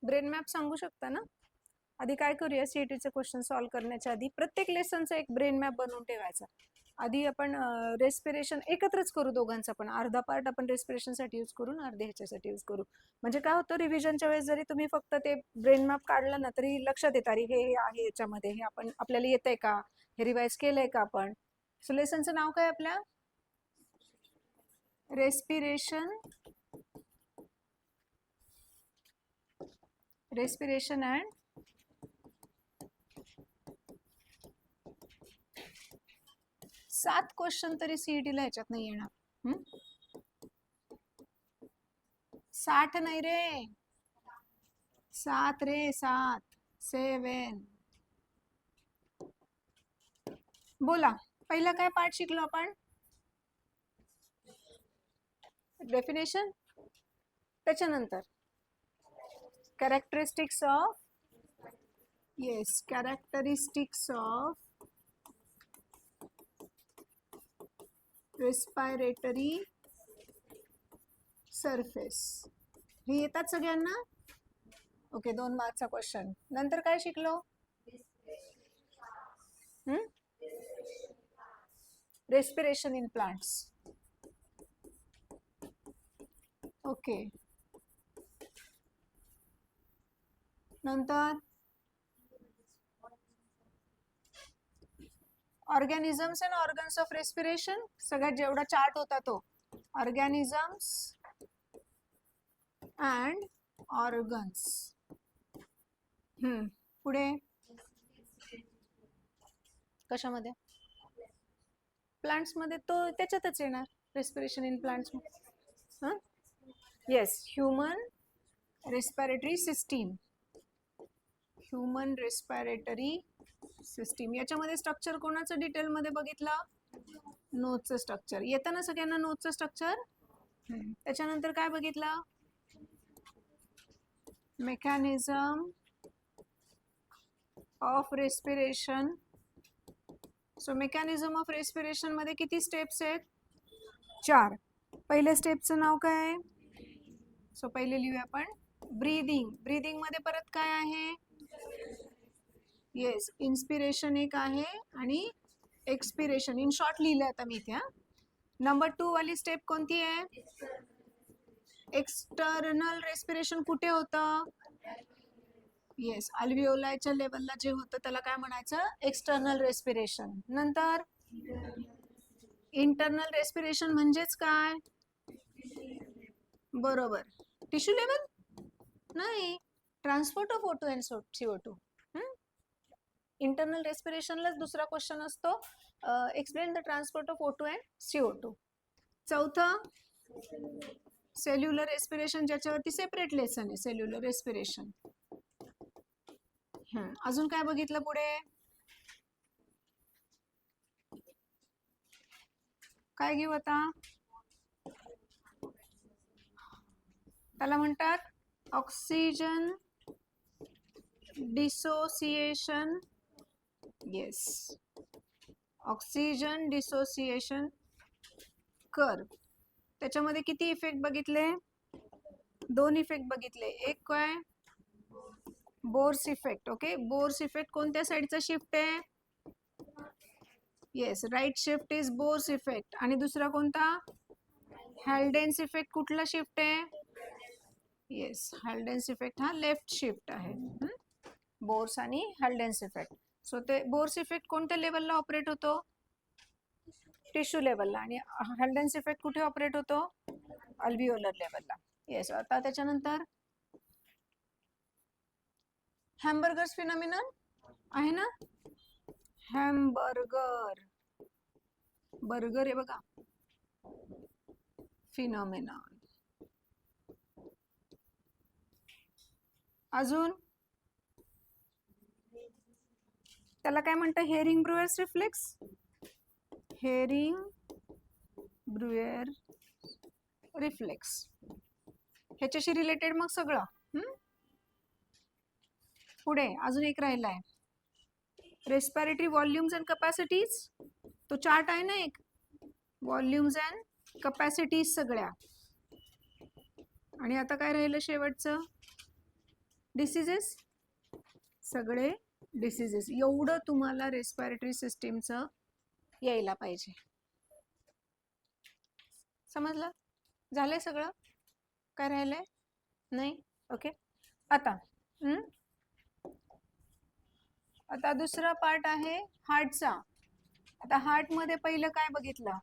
Brain map सांगू शकता ना? आधी काय करूया, सीईटीचे क्वेश्चन सॉल्व्ह करण्याच्या आधी प्रत्येक लेसनचा एक ब्रेन मॅप बनवून ठेवायचा. आधी आपण रेस्पिरेशन एकत्रच करू दोघांचा, पण अर्धा पार्ट आपण रेस्पिरेशनसाठी यूज करू, अर्धे ह्याच्यासाठी यूज करू. म्हणजे काय होतं, रिव्हिजनच्या वेळेस जरी तुम्ही फक्त ते ब्रेन मॅप काढलं ना तरी लक्षात येतं, अरे हे आहे याच्यामध्ये, हे आपण आपल्याला येतंय का, हे रिवाइज केलंय का आपण. सो लेसनचं नाव काय आपल्या? रेस्पिरेशन अँड सात क्वेश्चन तरी सीईटीला ह्याच्यात नाही येणार. 60 नाही रे, 7 रे, 7 7. बोला, पहिला काय पार्ट शिकलो आपण? डेफिनेशन. त्याच्यानंतर characteristics of, yes, characteristics of respiratory surface. हे येतात सगळ्यांना? ओके, 2 मार्कचा क्वेश्चन. नंतर काय शिकलो? Respiration in plants. ओके, नंतर organisms and organs of respiration. सगळ्यात जेवढा चार्ट होता तो ऑर्गॅनिझम्स अँड ऑर्गन्स. पुढे कशामध्ये? प्लांट्स मध्ये, तो त्याच्यातच येणार, respiration in plants. Yes, human respiratory system. Human respiratory system. याच्यामध्ये स्ट्रक्चर कोणाचं डिटेलमध्ये बघितलं? नोजचं स्ट्रक्चर. येतं ना सगळ्यांना नोजचं स्ट्रक्चर? त्याच्यानंतर काय बघितलं? Mechanism of respiration. So mechanism of respiration मध्ये किती स्टेप्स आहेत? 4. पहिल्या स्टेपचं नाव काय आहे? सो पहिले लिहूया आपण, ब्रीदिंग. ब्रीदिंग मध्ये परत काय आहे? येस, इन्स्पिरेशन एक आहे आणि एक्सपिरेशन. इन शॉर्ट लिहिलं आता मी इथे. नंबर 2 वाली स्टेप कोणती आहे? External respiration. कुठे होतं? येस, अल्व्हिओलायच्या लेवलला जे होतं त्याला काय म्हणायचं? External respiration. नंतर इंटरनल रेस्पिरेशन म्हणजेच काय? बरोबर, टिश्यू लेवल नाही, transport of O2 and CO2. Internal रेस्पिरेशनलाच दुसरा क्वेश्चन असतो, explain the transport of O2 and CO2. चौथं सेल्युलर रेस्पिरेशन, ज्याच्यावरती सेपरेट लेसन आहे, सेल्युलर रेस्पिरेशन. अजून काय बघितलं पुढे? काय घेऊ आता? त्याला म्हणतात oxygen dissociation. Yes, oxygen dissociation curve. त्याच्यामध्ये किती इफेक्ट बघितले? 2 इफेक्ट बघितले. एक काय? Bohr's effect. Okay, Bohr's effect कोणत्या साईडचा शिफ्ट आहे? Yes, right shift is Bohr's effect. आणि दुसरा कोणता? Haldane's effect. कुठला शिफ्ट आहे? येस, हॅल्डेन्स इफेक्ट हा लेफ्ट शिफ्ट आहे. बोर्स आणि हॅल्डेन्स इफेक्ट. सो ते बोर्स इफेक्ट कोणत्या लेवलला ऑपरेट होतो? टिश्यू लेवलला. आणि हॅल्डेन्स इफेक्ट कुठे ऑपरेट होतो? अल्व्हिओलर लेवलला. येस, आता त्याच्यानंतर हॅमबर्गर्स फिनॉमिनन आहे ना? हॅमबर्गर, बर्गर आहे बघा, फिनॉमिनन. अजून त्याला काय म्हणतं? Herring brewers reflex. Herring brewer reflex. ह्याच्याशी रिलेटेड मग सगळं. पुढे अजून एक राहिलाय, रेस्पिरेटरी व्हॉल्यूम्स अँड कपॅसिटीज. तो चार्ट आहे ना एक, व्हॉल्यूम्स अँड कपॅसिटीज सगळ्या. आणि आता काय राहिलं शेवटचं? डिसीजेस, सगळे डिसीजेस, एवढं तुम्हाला रेस्पिरेटरी सिस्टीमचं यायला पाहिजे. समजलं? झालंय सगळं? काय राहिलंय? नाही? ओके. आता आता दुसरा पार्ट आहे हार्टचा. आता हार्ट मध्ये पहिलं काय बघितलं?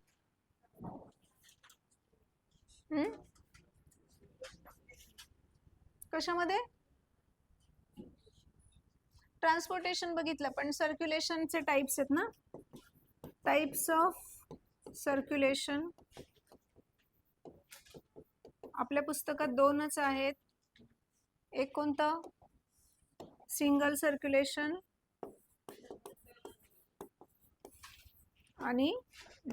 कशामध्ये? ट्रान्सपोर्टेशन बघितलं, पण सर्क्युलेशनचे टाइप्स आहेत ना, टाइप्स ऑफ सर्क्युलेशन आपल्या पुस्तकात दोनच आहेत. एक कोणतं? सिंगल सर्क्युलेशन आणि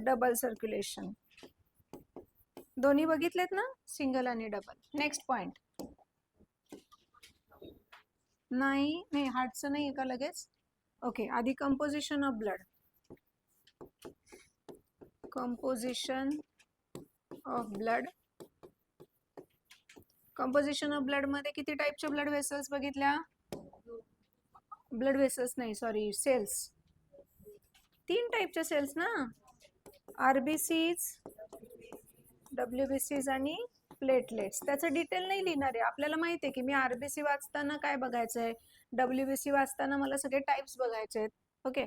डबल सर्क्युलेशन. दोन्ही बघितलेत ना, सिंगल आणि डबल. Next point. नाही नाही, हार्टचं नाही का लगेच? ओके, आधी composition of blood. Composition of blood. Composition of blood मध्ये किती टाइपचे ब्लड व्हेसल्स बघितल्या? ब्लड व्हेसल्स नाही, सॉरी, सेल्स. 3 टाइपचे सेल्स ना, आरबीसीज, डब्ल्यूबीसीज आणि प्लेटलेट्स. त्याचं डिटेल नाही लिहिणार आहे. आपल्याला माहिती आहे की मी आरबीसी वाचताना काय बघायचंय, डब्ल्यूबीसी वाचताना मला सगळे टाइप्स बघायचे आहेत. ओके.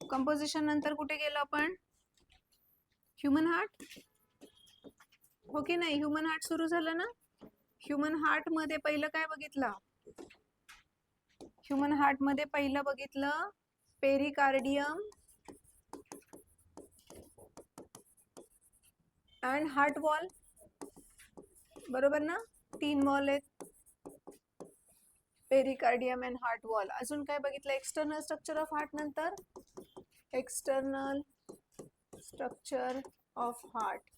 कंपोजिशन नंतर कुठे गेलो आपण? Human heart. हो की नाही? ह्युमन हार्ट सुरू झालं ना. ह्युमन हार्ट मध्ये पहिलं काय बघितलं? ह्युमन हार्ट मध्ये पहिलं बघितलं पेरिकार्डियम अँड हार्ट वॉल. बरोबर ना? 3 वॉल आहेत, पेरिकार्डियम अँड हार्ट वॉल. अजून काय बघितलं? External structure of heart. नंतर एक्सटर्नल स्ट्रक्चर ऑफ हार्ट.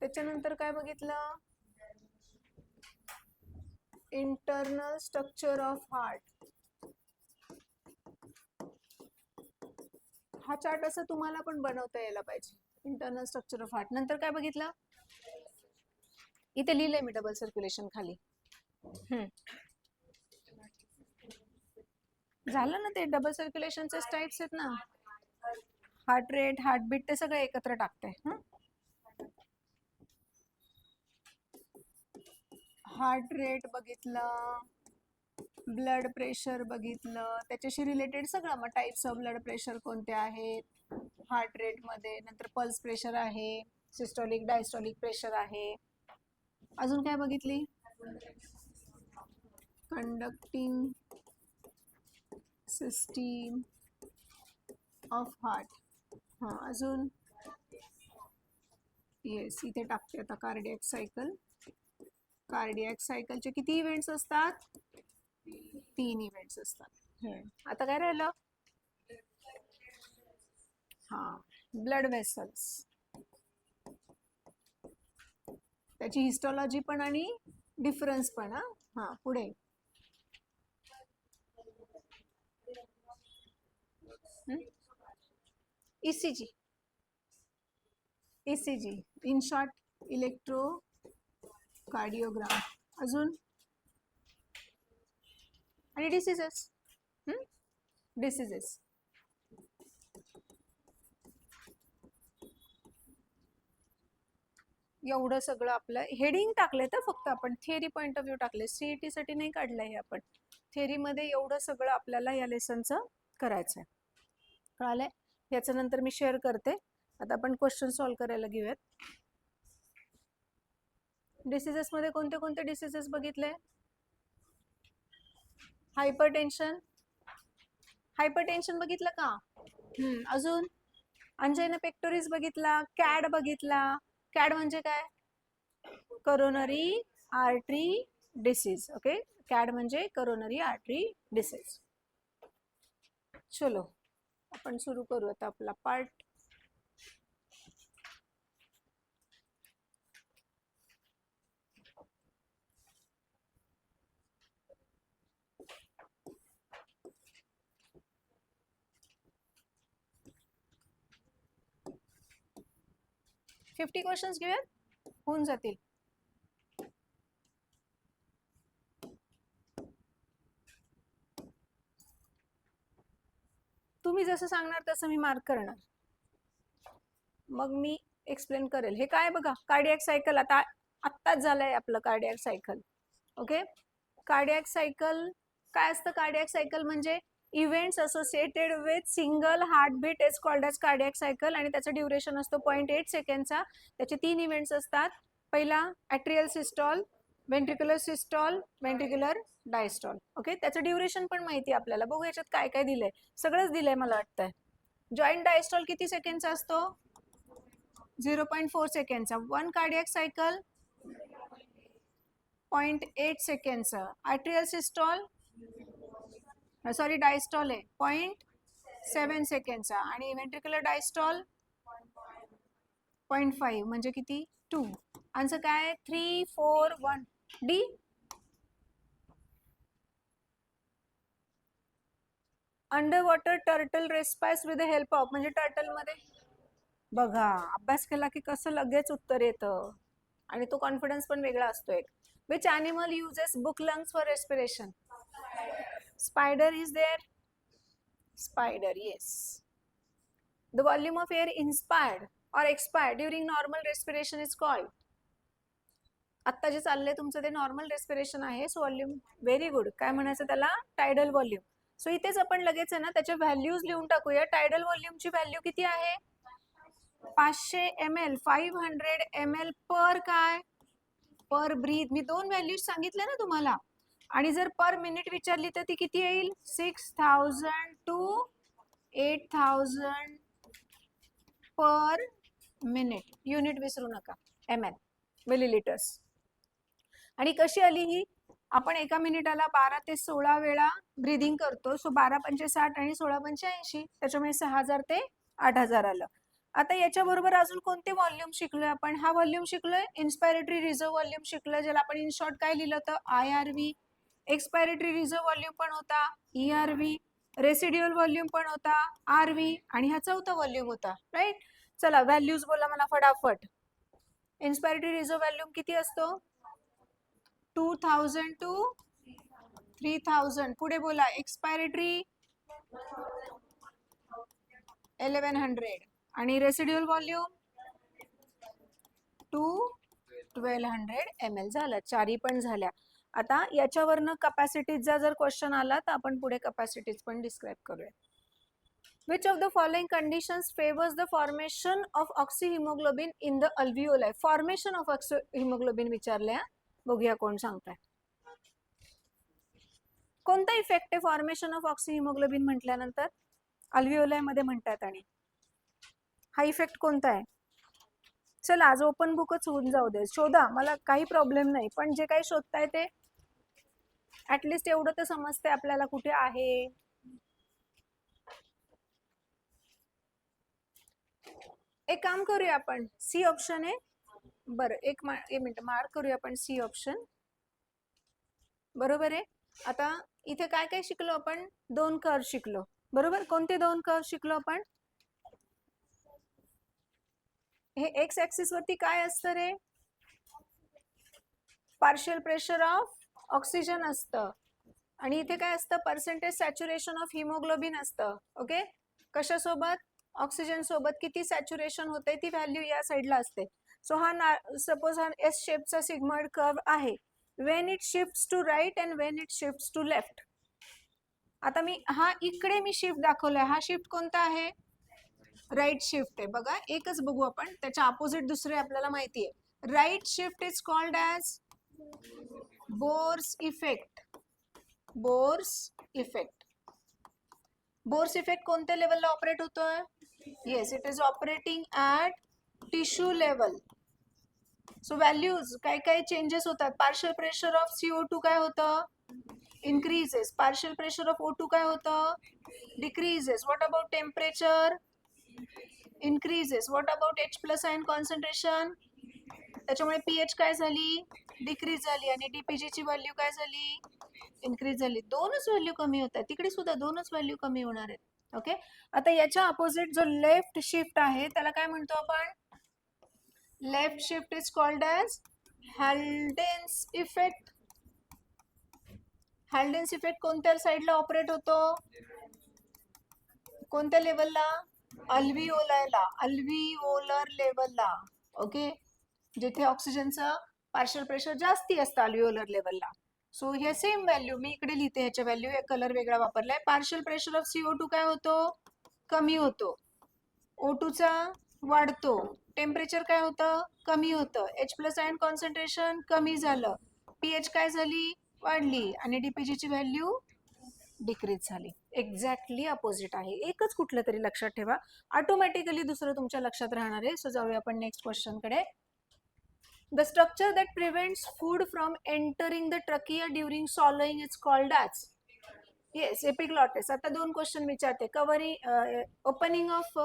त्याच्यानंतर काय बघितलं? Internal structure of heart. हा चार्ट असं तुम्हाला पण बनवता यायला पाहिजे. Internal structure of heart. नंतर काय बघितलं? इथे लिहिलंय मी डबल सर्क्युलेशन खाली. झालं ना, ते डबल सर्क्युलेशनचे टाइप्स आहेत ना, हार्ट रेट, हार्टबीट, ते सगळं एकत्र टाकते. हार्ट रेट बघितलं, ब्लड प्रेशर बघितलं, त्याच्याशी रिलेटेड सगळं. मग टाइप्स ऑफ ब्लड प्रेशर कोणते आहेत हार्ट रेट मध्ये. नंतर पल्स प्रेशर आहे, सिस्टोलिक डायस्टोलिक प्रेशर आहे. अजून काय बघितली? Conducting system of heart. हां, अजून येस, इथे टाकते आता कार्डियक सायकल. कार्डियक सायकलचे किती इव्हेंट्स असतात? 3 इव्हेंट्स असतात. आता काय राहिलं? हां, ब्लड व्हेसल्स, त्याची हिस्टोलॉजी पण आणि डिफरन्स पण. हां, पुढे ECG. ECG in short electrocardiogram. अजून आणि डिसीजेस. डिसीजेस एवढं सगळं आपलं हेडिंग टाकले तर फक्त आपण थिअरी पॉइंट ऑफ व्ह्यू टाकले. सीईटी साठी नाही काढलंय हे आपण. थिअरी मध्ये एवढं सगळं आपल्याला या लेसनचं करायचं आहे. कळालंय? याच्या नंतर मी शेअर करते. आता आपण क्वेश्चन सॉल्व्ह करायला घेऊयात. डिसीजेस मध्ये कोणते कोणते डिसीजेस बघितले? हायपरटेन्शन. हायपरटेन्शन बघितलं का? अजून अंजाइना पेक्टोरिस बघितला, कॅड बघितला. कॅड म्हणजे काय? Coronary artery disease. Okay, CAD म्हणजे करोनरी आर्टरी डिसीज. चलो आपण सुरू करू आता आपला पार्ट. फिफ्टी क्वेश्चन्स घेऊयात, होऊन जातील. तुम्ही जसं सांगणार तसं मी मार्क करणार, मग मी एक्सप्लेन करेल. हे काय बघा, कार्डियक सायकल आत्ताच झालंय आपलं cardiac cycle. Okay, cardiac cycle काय असतं? कार्डियक सायकल म्हणजे events associated with single heartbeat is called as cardiac cycle, आणि त्याचा ड्युरेशन असतो 0.8 सेकंडचा. त्याचे 3 इव्हेंट्स असतात. पहिला ॲट्रियल सिस्टॉल, वेंट्रिक्युलर सिस्टॉल, वेंट्रिक्युलर डायस्टॉल. ओके, त्याचं ड्युरेशन पण माहिती आपल्याला. बघू याच्यात काय काय दिलंय, सगळंच दिलंय मला वाटतंय. जॉईंट डायस्टॉल किती सेकंडचा असतो? 0.4 सेकंडचा. 1 cardiac cycle 0.8 सेकंडचा. Atrial सिस्टॉल sorry diastole आहे 0.7 सेकंडचा, आणि वेंट्रिक्युलर डायस्टॉल 0.5 म्हणजे किती? 2. आन्सर काय? 3, 4, 1 D. Under water turtle respires with the help of, म्हणजे टर्टल मध्ये बघा अभ्यास केला की कसं लगेच उत्तर येतं, आणि तो कॉन्फिडन्स पण वेगळा असतो एक. Which animal uses book lungs for respiration? Spider is there. Spider, yes. The volume of air inspired or expired during normal respiration is called. आत्ता जे चाललंय तुमचं ते नॉर्मल रेस्पिरेशन आहे. So volume, very good. काय म्हणायचं त्याला? Tidal volume. सो इथेच आपण लगेच आहे ना त्याच्या व्हॅल्यूज लिहून टाकूया. टायडल व्हॉल्यूमची व्हॅल्यू किती आहे? 500 ml, 500 ml पर काय? पर ब्रीथ. मी 2 व्हॅल्यूज सांगितले ना तुम्हाला, आणि जर पर मिनिट विचारली तर ती किती येईल? 6000 टू 8000 पर मिनिट. युनिट विसरू नका, ml, मिलीलिटर्स. आणि कशी आली ही? आपण एका मिनिटाला 12 ते 16 वेळा ब्रीदिंग करतो. सो 12 पंचे 60 आणि 16 पंचे 80, त्याच्यामुळे 6000 ते 8000 आलं. आता याच्या बरोबर अजून कोणते व्हॉल्यूम शिकलोय आपण? हा व्हॉल्यूम शिकलोय इन्स्पायरेटरी रिझर्व व्हॉल्यूम शिकलोय, ज्याला आपण इन शॉर्ट काय लिहिलं होतं? IRV. एक्सपायरेटरी रिझर्व व्हॉल्यूम पण होता ERV. रेसिड्युअल व्हॉल्यूम पण होता RV, आणि हा चौथा व्हॉल्यूम होता, राईट? चला व्हॅल्यूज बोला मला फटाफट. इन्स्पायरेटरी रिझर्व व्हॉल्यूम किती असतो? 2000 टू 3000. पुढे बोला. एक्सपायरेटरी 1100, आणि रेसिड्युअल व्हॉल्यूम 1200 ml. झालं, चारी पण झाल्या. आता याच्यावरनं कपॅसिटीचा जर क्वेश्चन आला तर आपण पुढे कपॅसिटीज पण डिस्क्राइब करूया. Which of the following conditions favors the formation of oxyhemoglobin in the alveoli? Formation of oxyhemoglobin विचारले. बघूया कोण सांगताय. कोणता इफेक्ट आहे फॉर्मेशन ऑफ ऑक्सिहिमोग्लोबिन म्हटल्यानंतर? अल्व्हिओलाई मध्ये म्हणतात, आणि हा इफेक्ट कोणता आहे? चला आज ओपन बुकच होऊन जाऊ दे, शोधा, मला काही प्रॉब्लेम नाही, पण जे काही शोधताय ते ऍटलिस्ट एवढं तर समजते आपल्याला कुठे आहे. एक काम करूया आपण, सी ऑप्शन आहे. बरं, एक मिनिट मार्क करूया आपण सी ऑप्शन. बरोबर आहे. आता इथे काय काय शिकलो आपण? 2 कर्व शिकलो, बरोबर. कोणते 2 कर्व शिकलो आपण? हे एक्स ऍक्सिस वरती काय असतं रे? पार्शियल प्रेशर ऑफ ऑक्सिजन असतं, आणि इथे काय असतं? पर्सेंटेज सॅच्युरेशन ऑफ हिमोग्लोबिन असतं. ओके, कशासोबत? ऑक्सिजन सोबत. किती सॅच्युरेशन होते ती व्हॅल्यू या साईडला असते. सो हा सपोज हा एस शेपचा सिग्मॉइड कर्व आहे. When it shifts to right and when it shifts to left. आता मी हा इकडे मी शिफ्ट दाखवलाय, हा शिफ्ट कोणता आहे? राईट शिफ्ट आहे. बघा एकच बघू आपण, त्याच्या अपोजिट दुसरे आपल्याला माहिती आहे. Right shift is called as Bohr's effect. Bohr's effect. Bohr's effect कोणत्या लेवलला ऑपरेट होतोय? Yes, it is operating at tissue level. So values काय काय चेंजेस होतात? पार्शियल प्रेशर ऑफ CO2 काय होतं? Increases. Partial pressure of O2 काय होतं? Decreases. What about temperature? Increases. What about H+ ion concentration? त्याच्यामुळे pH काय झाली? डिक्रीज झाली, आणि DPG ची व्हॅल्यू काय झाली? इन्क्रीज झाली. 2च व्हॅल्यू कमी होतात, तिकडे सुद्धा 2च व्हॅल्यू कमी होणार आहेत. ओके, आता याच्या अपोजिट जो लेफ्ट शिफ्ट आहे त्याला काय म्हणतो आपण? Left shift is called as Haldane's effect. Haldane's effect कोणत्या साईडला ऑपरेट होतो? कोणत्या लेवलला? अल्व्हिओलर लेवलला. ओके, जिथे ऑक्सिजनचं पार्शियल प्रेशर जास्ती असतं अल्व्हिओलर लेवलला. सो हे सेम व्हॅल्यू मी इकडे लिहिते, ह्याच्या व्हॅल्यू एक कलर वेगळा वापरलाय. पार्शियल प्रेशर ऑफ CO2 काय होतो? कमी होतो. O2 चा वाढतो. टेम्परेचर काय होतं? कमी होतं. H+ आयन कॉन्सन्ट्रेशन कमी झालं. pH काय झाली? वाढली. आणि DPG ची व्हॅल्यू डिक्रीज झाली. एक्झॅक्टली अपोजिट आहे. एकच कुठलं तरी लक्षात ठेवा, ऑटोमॅटिकली दुसरं तुमच्या लक्षात राहणार आहे. सो जाऊया आपण नेक्स्ट क्वेश्चन कडे. The structure that prevents food from entering the trachea during swallowing is called as? Yes, epiglottis. आता दोन क्वेश्चन विचारते. Covering opening of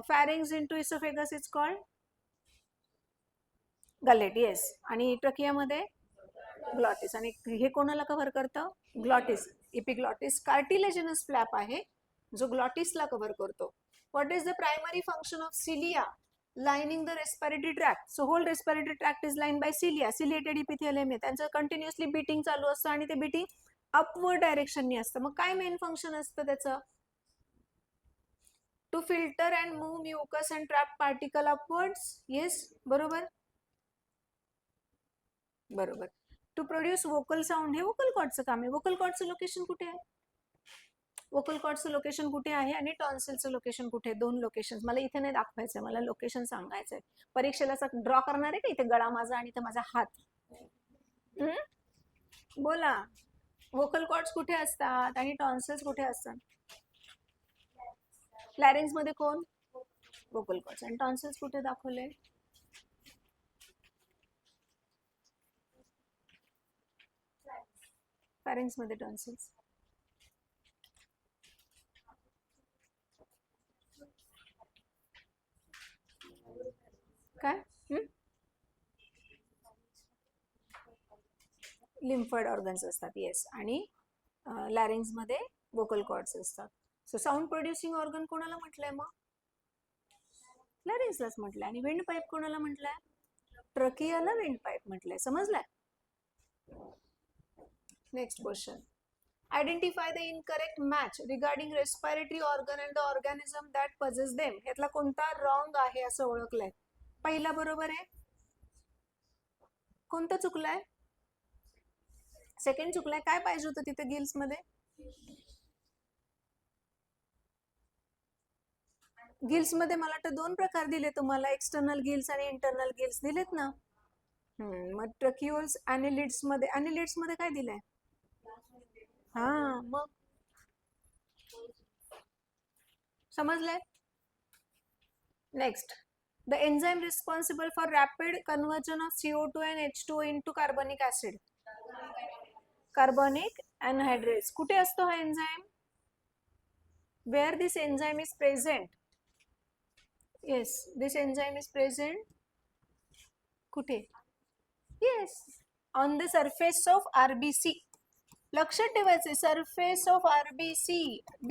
pharynx into esophagus is called gullet. Yes. आणि ट्रकियामध्ये ग्लॉटिस. आणि हे कोणाला कव्हर करतं? Glottis. Epiglottis cartilaginous flap आहे जो ग्लॉटिसला कव्हर करतो. What is the primary function of cilia lining the respiratory tract? So whole respiratory tract is lined by cilia. Ciliated epithelium आहे. त्यांचं कंटिन्युअसली बीटिंग चालू असतं आणि ते बीटिंग अपवर्ड डायरेक्शननी असतं. मग काय मेन फंक्शन असतं त्याचं? To filter and move mucus and trap particle upwards. Yes, बरोबर बरोबर. टू प्रोड्यूस वोकल साऊंड, हे वोकल कॉर्डचं काम आहे. वोकल कॉर्डचं लोकेशन कुठे आहे? वोकल कॉर्डचं लोकेशन कुठे आहे आणि टॉन्सिलचं लोकेशन कुठे आहे? दोन लोकेशन मला इथे नाही दाखवायचंय, मला लोकेशन सांगायचंय. परीक्षेला ड्रॉ करणार आहे का इथे गळा माझा आणि इथे माझा हात? बोला, वोकल कॉर्ड्स कुठे असतात आणि टॉन्सिल्स कुठे असतात? लॅरिंग्स मध्ये कोण? Vocal cords. आणि टॉन्सिल्स कुठे दाखवले? फॅरिंग्स मध्ये टॉन्सिल्स. काय? लिम्फॉइड ऑर्गन्स असतात. येस. आणि लॅरिंग्स मध्ये वोकल कॉर्ड्स असतात. सो साऊंड प्रोड्युसिंग ऑर्गन कोणाला म्हटलंय? मग लॅरिंग्सलाच म्हटलंय. आणि विंड पाईप कोणाला म्हटलंय? ट्रकियाला विंड पाईप म्हटलंय. समजलंय? Next question. Identify the incorrect match regarding respiratory organ and the organism that possess them. ह्यातला कोणता रॉंग आहे असं ओळखलंय? पहिला बरोबर आहे. कोणतं चुकलंय? सेकंड चुकलाय. काय पाहिजे होतं तिथे गिल्स मध्ये? गिल्स मध्ये मला वाटतं दोन प्रकार दिले तुम्हाला, एक्सटर्नल गिल्स आणि इंटरनल गिल्स दिलेत ना. मग ट्रकिओल्स आणि लिड्स मध्ये काय दिलंय? हा, मग समजलंय? Next. The enzyme responsible for rapid conversion of CO2 and H2O into carbonic acid. Carbonic anhydrase. कुठे असतो हा enzyme? Where this enzyme is present? Yes, this enzyme is present. कुठे? Yes, on the surface of RBC. लक्षात ठेवायचे, surface of RBC,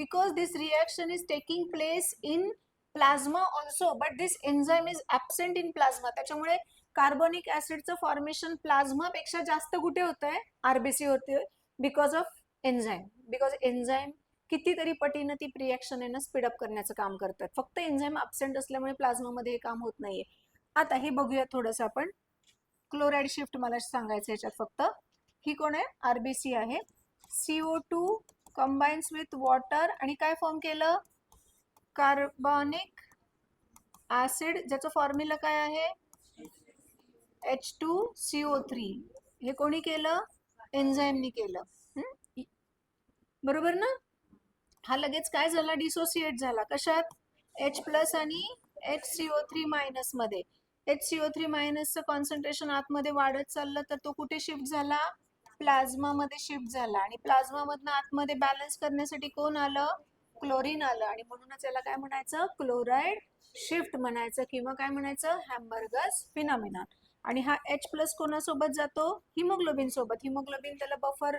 because this reaction is taking place in plasma also, but this enzyme is absent in plasma. त्याच्यामुळे carbonic ऍसिडचं formation plasma पेक्षा जास्त कुठे होतंय? RBC होते. Because of enzyme. Because enzyme कितीतरी पटीनं ती रिएक्शन आहे ना स्पीडअप करण्याचं काम करतात. फक्त एन्झाइम अब्सेंट असल्यामुळे प्लाझ्मामध्ये हे काम होत नाहीये. आता हे बघूया थोडंसं आपण. क्लोराईड शिफ्ट मला सांगायचं याच्यात फक्त. ही कोण आहे? आरबीसी आहे. CO2 कंबाईन्स विथ वॉटर आणि काय फॉर्म केलं? कार्बोनिक ऍसिड, ज्याचं फॉर्म्युला काय आहे? H2CO3. हे कोणी केलं? एन्झाइमनी केलं. बरोबर ना? हा लगेच काय झाला? डिसोसिएट झाला. कशात? H+ आणि HCO3- मध्ये. HCO3- कॉन्सन्ट्रेशन आतमध्ये वाढत चाललं तर तो कुठे शिफ्ट झाला? प्लाझ्मा मध्ये शिफ्ट झाला. आणि प्लाझ्मा मधनं आतमध्ये बॅलन्स करण्यासाठी कोण आलं? क्लोरीन आलं. आणि म्हणूनच याला काय म्हणायचं? क्लोराईड शिफ्ट म्हणायचं, किंवा काय म्हणायचं? हॅमबर्गस फिनॉमिनॉन. आणि हा H+ कोणासोबत जातो? हिमोग्लोबिन सोबत. हिमोग्लोबिन त्याला buffer,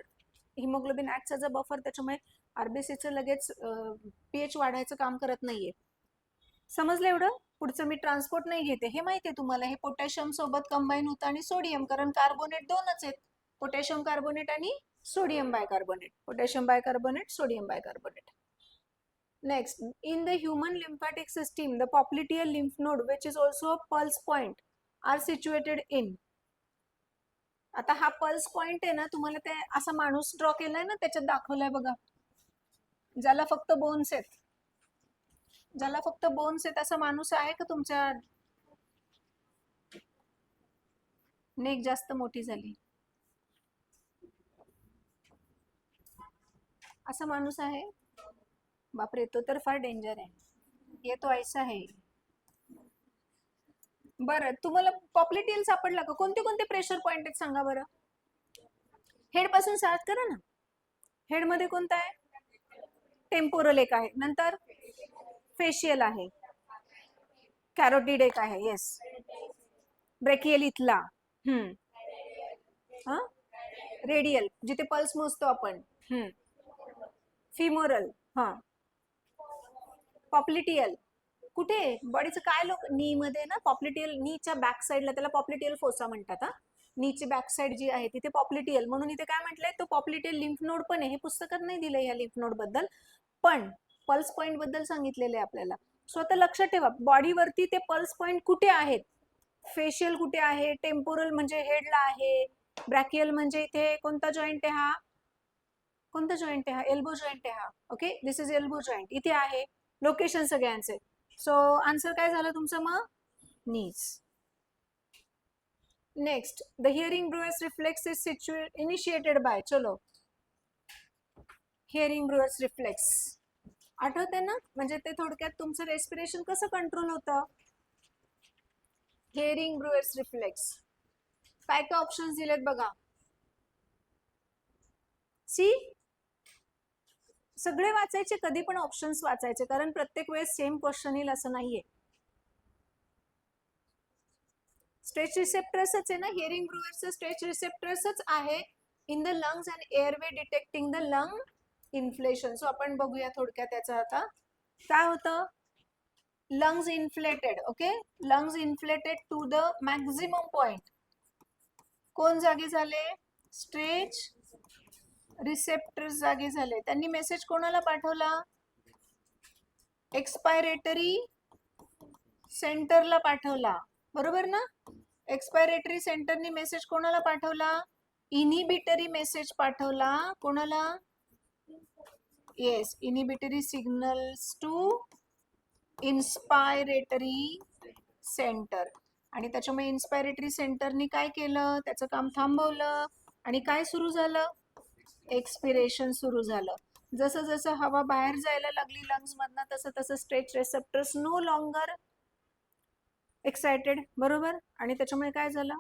haemoglobin act as a buffer, त्याच्यामुळे आरबीसीचं लगेच pH वाढायचं काम करत नाहीये. समजलं एवढं? पुढचं मी ट्रान्सपोर्ट नाही घेते, हे माहितीये तुम्हाला. हे पोटॅशियम सोबत कंबाईन होतं आणि सोडियम, कारण कार्बोनेट दोनच आहेत, पोटॅशियम कार्बोनेट आणि sodium bicarbonate. Potassium bicarbonate, sodium bicarbonate. Next, in the human lymphatic system, the popliteal lymph node, which is also a pulse point, are situated in. आता हा pulse point आहे ना, तुम्हाला ते असा माणूस ड्रॉ केलाय ना, त्याच्यात दाखवलाय बघा, ज्याला फक्त बोन्स आहेत, ज्याला फक्त बोन्स आहेत असा माणूस आहे का तुमच्या? नेक जास्त मोठी झाली, असा माणूस आहे? बापरे, तो तर फार डेंजर आहे. ये तो ऐसा है. बरं, तुम्हाला पॉप्लिटियल सापडला का? कोणते कोणते प्रेशर पॉइंट आहेत सांगा बरं. हेड पासून स्टार्ट करा ना. हेड मध्ये कोणता आहे? टेम्पोरल एक आहे, नंतर फेशियल आहे, कॅरोटिड एक आहे, येस. ब्रेकियल इथला, हा, रेडियल जिथे पल्स मोजतो आपण, फिमोरल, हा, पॉप्लिटियल कुठे? बॉडीचं काय लोक, नी मध्ये ना, पॉप्लिटियल नीच्या बॅक साईडला, त्याला पॉप्लिटियल फोसा म्हणतात. हा, नीची बॅक साईड जी आहे तिथे पॉप्लिटियल, म्हणून इथे काय म्हटलंय, तो पॉप्लिटियल लिम्फ नोड पण आहे. हे पुस्तकात नाही दिलंय या लिम्फ नोड बद्दल, पण पल्स पॉइंट बद्दल सांगितलेलं आहे आपल्याला. सो आता लक्षात ठेवा, बॉडीवरती ते पल्स पॉइंट कुठे आहेत. फेशियल कुठे आहे, टेम्पोरल म्हणजे हेडला आहे, ब्रॅकियल म्हणजे इथे कोणता जॉईंट आहे, हा कोणता जॉईंट आहे, हा एल्बो जॉईंट आहे हा. Okay, this is elbow joint, इथे आहे लोकेशन सगळ्यांचे. सो आन्सर काय झालं तुमचं मग? नीज. Next, the Hering Breuer's reflex is initiated by, चलो, हिअरिंग ब्रुअर्स रिफ्लेक्स आठवते ना, म्हणजे ते थोडक्यात तुमचं रेस्पिरेशन कसं कंट्रोल होतं. हिअरिंग ब्रुअर्स रिफ्लेक्स काय काय ऑप्शन्स दिलेत बघा. सी, सगळे वाचायचे, कधी पण ऑप्शन्स वाचायचे, कारण प्रत्येक वेळेस सेम क्वेश्चन येईल असं नाहीये. स्ट्रेच रिसेप्टर्सच आहे ना, हिअरिंग ब्रुअर्सचं स्ट्रेच रिसेप्टर्सच आहे in the lungs and airway detecting the lung inflation. So आपण बघूया थोडक्यात त्याचं आता काय होतं. lungs inflated, okay, lungs inflated to the maximum point. कोण जागे झाले? स्ट्रेच रिसेप्टर्स जागे झाले. त्यांनी मेसेज कोणाला पाठवला? एक्सपायरेटरी सेंटरला पाठवला, बरोबर ना. एक्सपायरेटरी सेंटरनी मेसेज कोणाला पाठवला? इनिबिटरी मेसेज पाठवला. कोणाला? Yes, inhibitory signals to inspiratory centre. आणि त्याच्यामुळे इन्स्पायरेटरी सेंटरनी काय केलं? त्याचं काम थांबवलं आणि काय सुरू झालं? एक्सपिरेशन सुरू झालं. जसं जसं हवा बाहेर जायला लागली लंग्स मधनं, तसं तसं stretch receptors no longer excited, बरोबर. आणि त्याच्यामुळे काय झालं?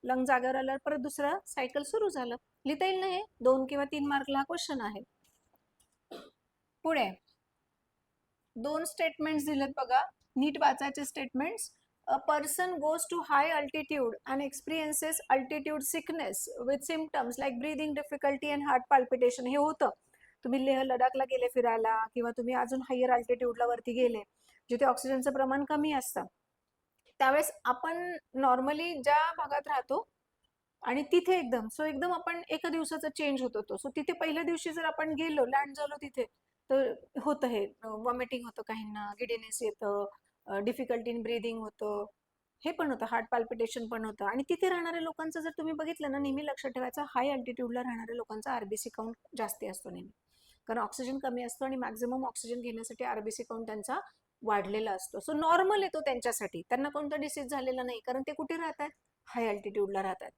लंग जागेवर आल्यावर परत दुसरं सायकल सुरू झालं. लिहिता येईल ना हे? 2 किंवा 3 मार्कला हा क्वेश्चन आहे. पुढे 2 स्टेटमेंट्स दिलेत बघा, नीट वाचायचे statements. A person goes to high altitude and experiences altitude sickness with symptoms like breathing difficulty and heart palpitation. हे होतं. तुम्ही लेह लडाखला गेले फिरायला, किंवा तुम्ही अजून हायर अल्टिट्यूडला वरती गेले जिथे ऑक्सिजनचं प्रमाण कमी असतं, त्यावेळेस आपण नॉर्मली ज्या भागात राहतो आणि तिथे एकदम आपण एका दिवसाचा चेंज होत होतो. सो तिथे पहिल्या दिवशी जर आपण गेलो, लँड झालो तिथे, तर होतं हे वॉमिटिंग होतं, काहींना गिडीनेस येतं, डिफिकल्टी इन ब्रीदिंग होतं, हे पण होतं, हार्ट पाल्पिटेशन पण होतं. आणि तिथे राहणाऱ्या लोकांचं जर तुम्ही बघितलं ना, नेहमी लक्षात ठेवायचं, हाय अल्टिट्यूडला राहणाऱ्या लोकांचा आरबीसी काउंट जास्ती असतो नेहमी, कारण ऑक्सिजन कमी असतो आणि मॅक्झिमम ऑक्सिजन घेण्यासाठी आरबीसी काउंट त्यांचा वाढलेला असतो. सो नॉर्मल येतो त्यांच्यासाठी, त्यांना कोणता डिसीज झालेला नाही, कारण ते कुठे राहतात? हाय अल्टिट्यूडला राहतात.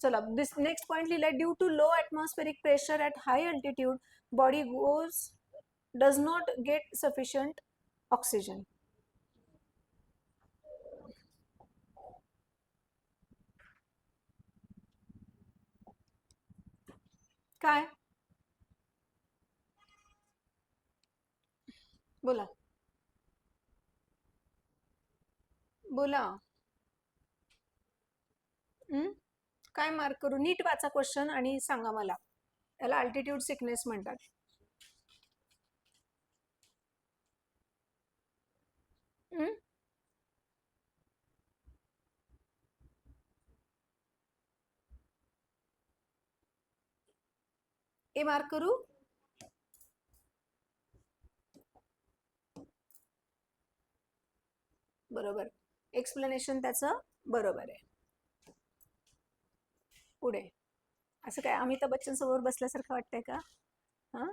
चला, दिस नेक्स्ट पॉइंट लिहिलाय, due to low atmospheric pressure at high altitude body does not get sufficient oxygen. काय? बोला बोला. काय मार्क करू? नीट वाचा क्वेश्चन आणि सांगा मला. त्याला अल्टिट्यूड सिकनेस म्हणतात. ए मार्क करू? बरोबर, एक्सप्लेनेशन त्याचं बरोबर आहे. पुढे असं काय अमिताभ बच्चन समोर बसल्यासारखं वाटतंय का? हा,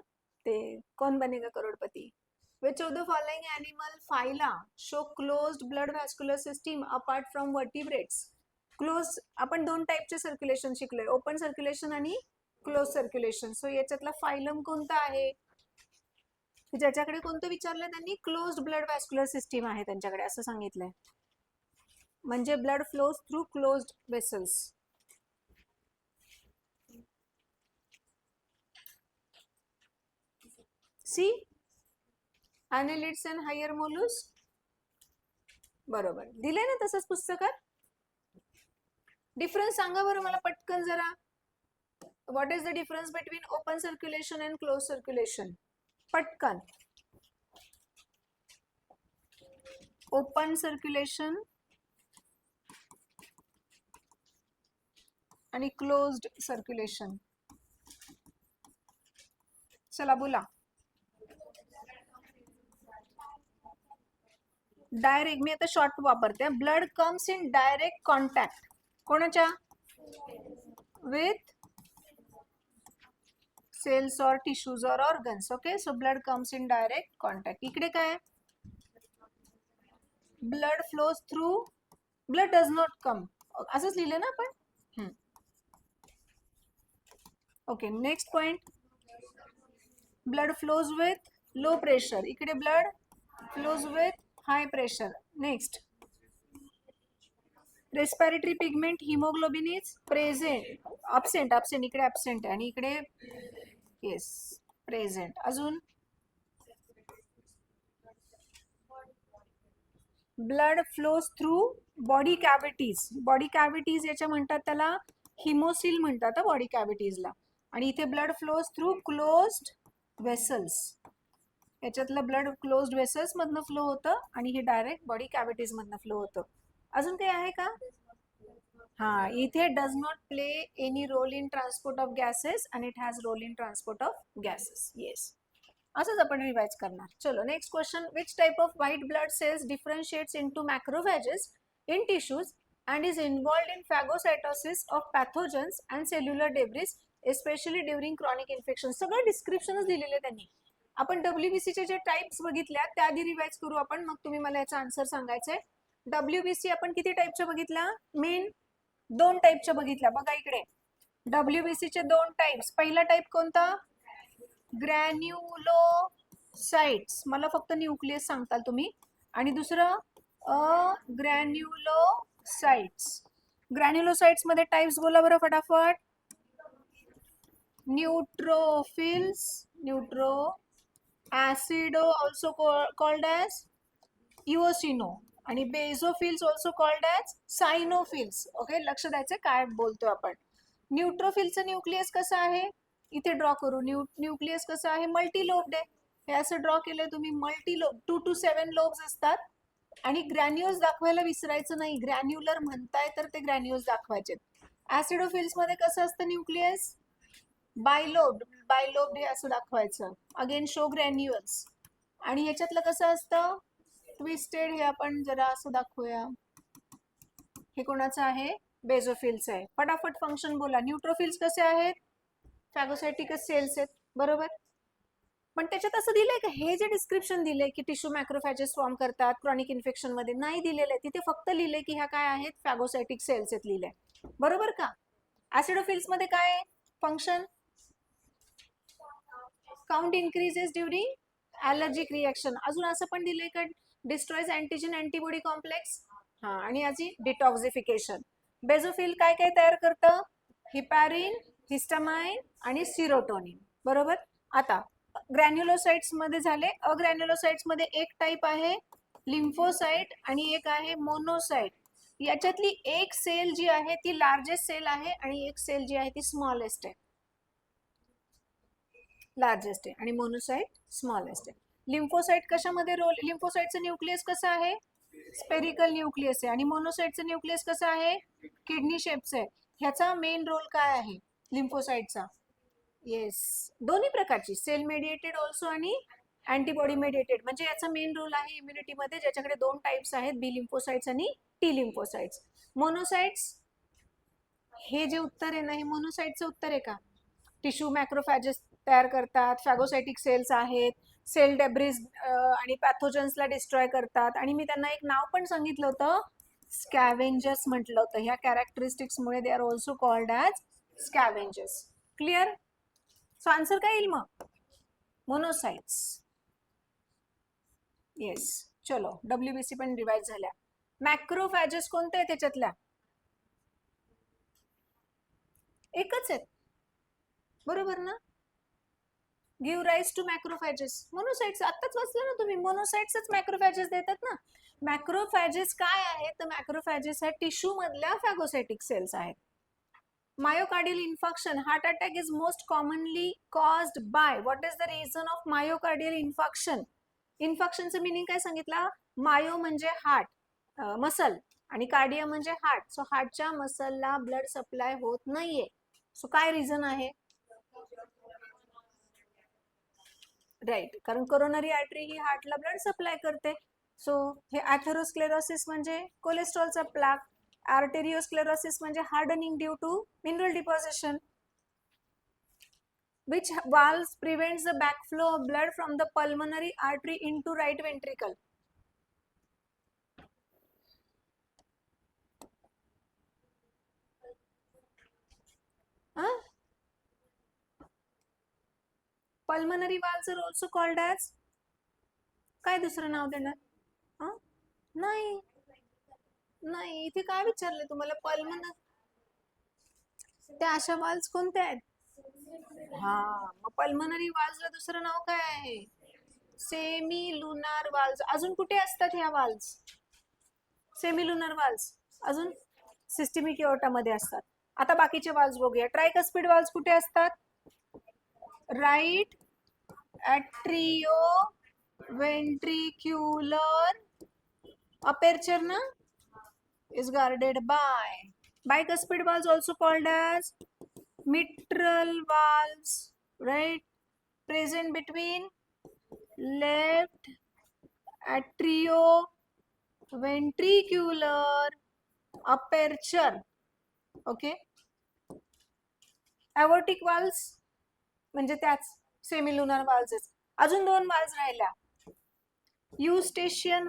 ते कौन बनेगा करोडपती. Which of the following animal phyla show closed blood vascular system apart from vertebrates? Close आपण दोन टाईपचे सर्क्युलेशन शिकलोय, ओपन सर्क्युलेशन आणि क्लोज सर्क्युलेशन. सो याच्यातला फायलम कोणता आहे? ज्याच्याकडे कोणतं विचारलं त्यांनी? क्लोज्ड ब्लड व्हॅस्क्युलर सिस्टीम आहे त्यांच्याकडे असं सांगितलंय. म्हणजे blood flows through closed vessels. See, annelids and higher mollusc. बरोबर दिले ना तसंच पुस्तकात. डिफरन्स सांगा बरं मला पटकन जरा. What is the difference between open circulation and close circulation? पटकन. ओपन सर्क्युलेशन आणि क्लोज्ड सर्क्युलेशन. चला बोला. डायरेक्ट, मी आता शॉर्ट वापरते. Blood comes in direct contact कोणाच्या? विथ सेल्स और टिश्यूज और organs. Okay, so blood comes in direct contact. इकडे काय? Blood flows through, blood does not come, असंच लिहिलं ना आपण. Okay, next point. Blood flows with low pressure, इकडे blood flows with high pressure. Next, respiratory pigment haemoglobin is present, absent, absent इकडे absent आहे आणि इकडे येस प्रेझेंट. अजून blood flows through body cavities. Body cavities याच्या म्हणतात त्याला haemocoel म्हणतात बॉडी कॅव्हिटीजला. आणि इथे blood flows through closed vessels. याच्यातलं ब्लड क्लोज्ड वेसल्स मधनं फ्लो होतं आणि हे डायरेक्ट बॉडी कॅव्हिटीज मधनं फ्लो होतं. अजून काही आहे का? हा, इथे does not play any role in transport of gases आणि it has role in transport of gases. Yes, असंच आपण रिवाइज करणार. चलो next question. Which type of white blood cells differentiates into macrophages in tissues and is involved in phagocytosis of pathogens and cellular debris especially during chronic infection. सगळं डिस्क्रिप्शनच दिलेले त्यांनी. आपण WBC चे जे टाइप्स बघितल्या त्या आधी रिवाइज करू आपण, मग तुम्ही मला याचा आन्सर सांगायचंय. WBC आपण किती टाइपच्या बघितल्या? मेन दोन टाइपच्या बघितल्या. बघा इकडे WBC चे दोन टाइप्स. पहिला टाइप कोणता? ग्रॅन्युलोसाइट्स, मला फक्त न्यूक्लियस सांगताल तुम्ही. आणि दुसरं ग्रॅन्युलोसाइट्स. ग्रॅन्युलोसाइट्स मध्ये टाइप्स बोला बरं फटाफट. न्यूट्रोफिल्स, न्यूट्रो, ऍसिडो ऑल्सो कॉल्ड ॲज इओसिनो, आणि बेझोफिल्स ऑल्सो कॉल्ड ॲज सायनोफिल्स. ओके, लक्ष द्यायचं काय बोलतोय आपण. न्यूट्रोफिलचं न्यूक्लियस कसं आहे? इथे ड्रॉ करू. न्यूक्लियस कसं आहे? मल्टी लोब्ड आहे. हे असं ड्रॉ केलंय तुम्ही. मल्टी लोब 2 to 7 लोब्स असतात. आणि ग्रॅन्युल्स दाखवायला विसरायचं नाही. ग्रॅन्युलर म्हणताय तर ते ग्रॅन्युल्स दाखवायचे. ऍसिडोफिल्स मध्ये कसं असतं न्यूक्लियस? बायलोब्ड, बायलोब्ड हे असं दाखवायचं. Again show granules. आणि ह्याच्यातलं कसं असतं? ट्विस्टेड. हे आपण जरा असं दाखवूया. हे कोणाचं आहे? बेझोफिल्स आहे. फटाफट फंक्शन बोला. न्यूट्रोफिल्स कसे आहेत? फॅगोसायटिकस सेल्स आहेत, बरोबर. पण त्याच्यात असं दिलंय का? हे जे डिस्क्रिप्शन दिलंय की टिश्यू मॅक्रोफॅजेस फॉर्म करतात क्रॉनिक इन्फेक्शन मध्ये, नाही दिलेलं आहे. तिथे फक्त लिहिलंय की ह्या काय आहेत? फॅगोसायटिक सेल्स आहेत लिहिलंय, बरोबर का? ऍसिडोफिल्स मध्ये काय आहे function? Count increases during allergic reaction. अजून असं पण दिलंय का? Destroys antigen antibody complex. हा, आणि याची डिटॉक्सिफिकेशन. बेझोफिल काय काय तयार करतं? हिपॅरिन, हिस्टामाइन आणि सिरोटोनिन, बरोबर. आता ग्रॅन्युलोसाइट्स मध्ये झाले. अग्रॅन्युलोसाइट्स मध्ये एक टाइप आहे लिम्फोसाइट आणि एक आहे मोनोसाइट. याच्यातली एक सेल जी आहे ती लार्जेस्ट सेल आहे आणि एक सेल जी आहे ती स्मॉलेस्ट आहे. लार्जेस्ट आहे आणि मोनोसाइट स्मॉलेस्ट आहे. लिम्फोसाइट कशामध्ये रोल? लिम्फोसाइटचं न्यूक्लियस कसं आहे? स्पेरिकल न्यूक्लियस आहे. आणि मोनोसाइटचं न्यूक्लियस कसं आहे? किडनी शेपचं आहे. ह्याचा मेन रोल काय आहे लिम्फोसाइटचा? येस, दोन्ही प्रकारची, सेल मेडिएटेड ऑल्सो आणि अँटीबॉडी मेडिएटेड, म्हणजे याचा मेन रोल आहे इम्युनिटीमध्ये, ज्याच्याकडे दोन टाइप्स आहेत, बी लिम्फोसाइट्स आणि टी लिम्फोसाइट्स. मोनोसाइट्स, हे जे उत्तर आहे ना, हे मोनोसाइटचं उत्तर आहे का? टिश्यू मॅक्रोफॅजेस तयार करतात, फॅगोसाइटिक सेल्स आहेत, सेल डेब्रिज आणि पॅथोजन्सला डिस्ट्रॉय करतात, आणि मी त्यांना एक नाव पण सांगितलं होतं, स्कॅव्हेंजर्स म्हटलं होतं. ह्या कॅरेक्टरिस्टिक्समुळे they are also called as scavengers. Clear? So answer काय येईल मग? मोनोसाइट्स. येस. चलो, WBC पण रिवाइज झाल्या. मॅक्रोफॅजेस कोणत्या आहेत त्याच्यातल्या? एकच आहेत, बरोबर ना? Give rise to macrophages. Monocytes आत्ताच वाचलं ना तुम्ही, मोनोसाइट्सच मॅक्रोफॅजेस देतात ना. मॅक्रोफॅजेस काय आहेत? तर मॅक्रोफॅजेस आहेत टिश्यू मधल्या फॅगोसाइटिक सेल्स आहेत. Myocardial infection, heart attack is most commonly caused by, what is the reason of myocardial infection? इन्फेक्शनचं मिनिंग काय सांगितलं? मायो म्हणजे हार्ट, मसल, आणि कार्डिया म्हणजे हार्ट. सो हार्टच्या मसलला ब्लड सप्लाय होत नाहीये. सो काय रिझन आहे? राईट, कारण कोरोनरी आर्टरी ही हार्टला ब्लड सप्लाय करते. सो हे ॲथेरोस्क्लेरोसिस म्हणजे कोलेस्ट्रॉलचा प्लाक, आर्टेरिओस्क्लेरोसिस म्हणजे hardening due to mineral deposition. Which valve prevents the backflow of blood from the pulmonary artery into right ventricle? Huh? Pulmonary valves are also called as, काय दुसरं नाव देणार? नाही नाही, इथे काय विचारले तुम्हाला? पल्मनरी, त्या अशा वाल्व्स कोणत्या आहेत? हा, मग पल्मनरी वाल्व्सला दुसरं नाव काय आहे? Semi lunar valves. अजून कुठे असतात ह्या वाल्व्स? सेमी लुनार वाल्व्स अजून सिस्टमिक एओर्टामध्ये असतात. आता बाकीचे वाल्व्स बघूया. ट्रायकस्पिड वाल्व्स कुठे असतात? Right atrio ventricular aperture na is guarded by. Bicuspid valves also called as mitral valves, right? Present between left atrioventricular aperture. Okay. Aortic valves म्हणजे त्याच सेमिलुनार valves. अजून दोन valves राहिल्या. Eustachian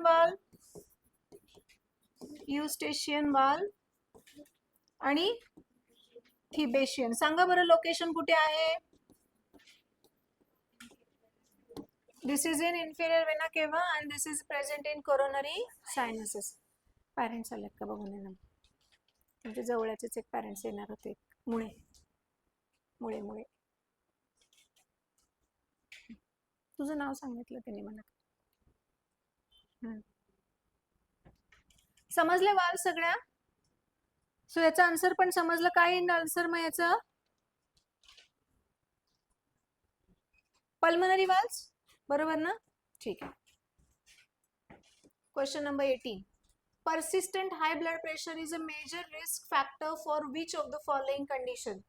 valve आणि थिबेशियन. सांगा बरं लोकेशन कुठे आहे? दिस इज इन इन्फेरियर वेना केव्हा and this is present in coronary sinuses. Parents आलेत का बघून येणार? म्हणजे जवळचेच एक पॅरेंट्स येणार होते. मुळे मुळे मुळे तुझं नाव सांगितलं त्यांनी मला. समजले वाल सगळ्या? सो याचा आन्सर पण समजलं. काय येईल आन्सर मग याचं? पल्मनरी वाल्व्स, बरोबर ना? ठीक आहे. Question number 18. Persistent high blood pressure is a major risk factor for which of the following condition?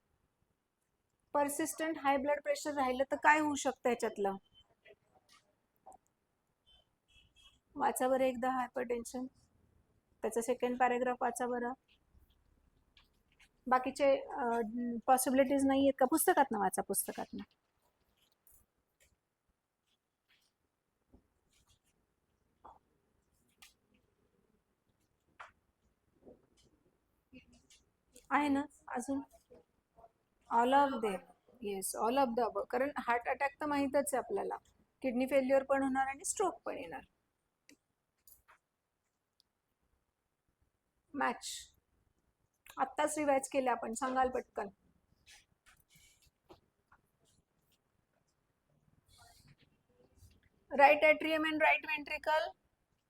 Persistent high blood pressure राहिलं तर काय होऊ शकतं याच्यातलं? वाचा बरं एकदा हायपरटेन्शन, त्याचा सेकंड पॅराग्राफ वाचा बरं. बाकीचे पॉसिबिलिटीज नाही आहेत का? पुस्तकात ना वाचा, पुस्तकात ना. आहे ना अजून? All of them. Yes, all of the above. कारण हार्ट अटॅक तर माहीतच आहे आपल्याला, किडनी फेल्युअर पण होणार आणि स्ट्रोक पण येणार. मॅच आत्ताच रिवाइज केले आपण, सांगाल पटकन. Right atrium end right ventricle,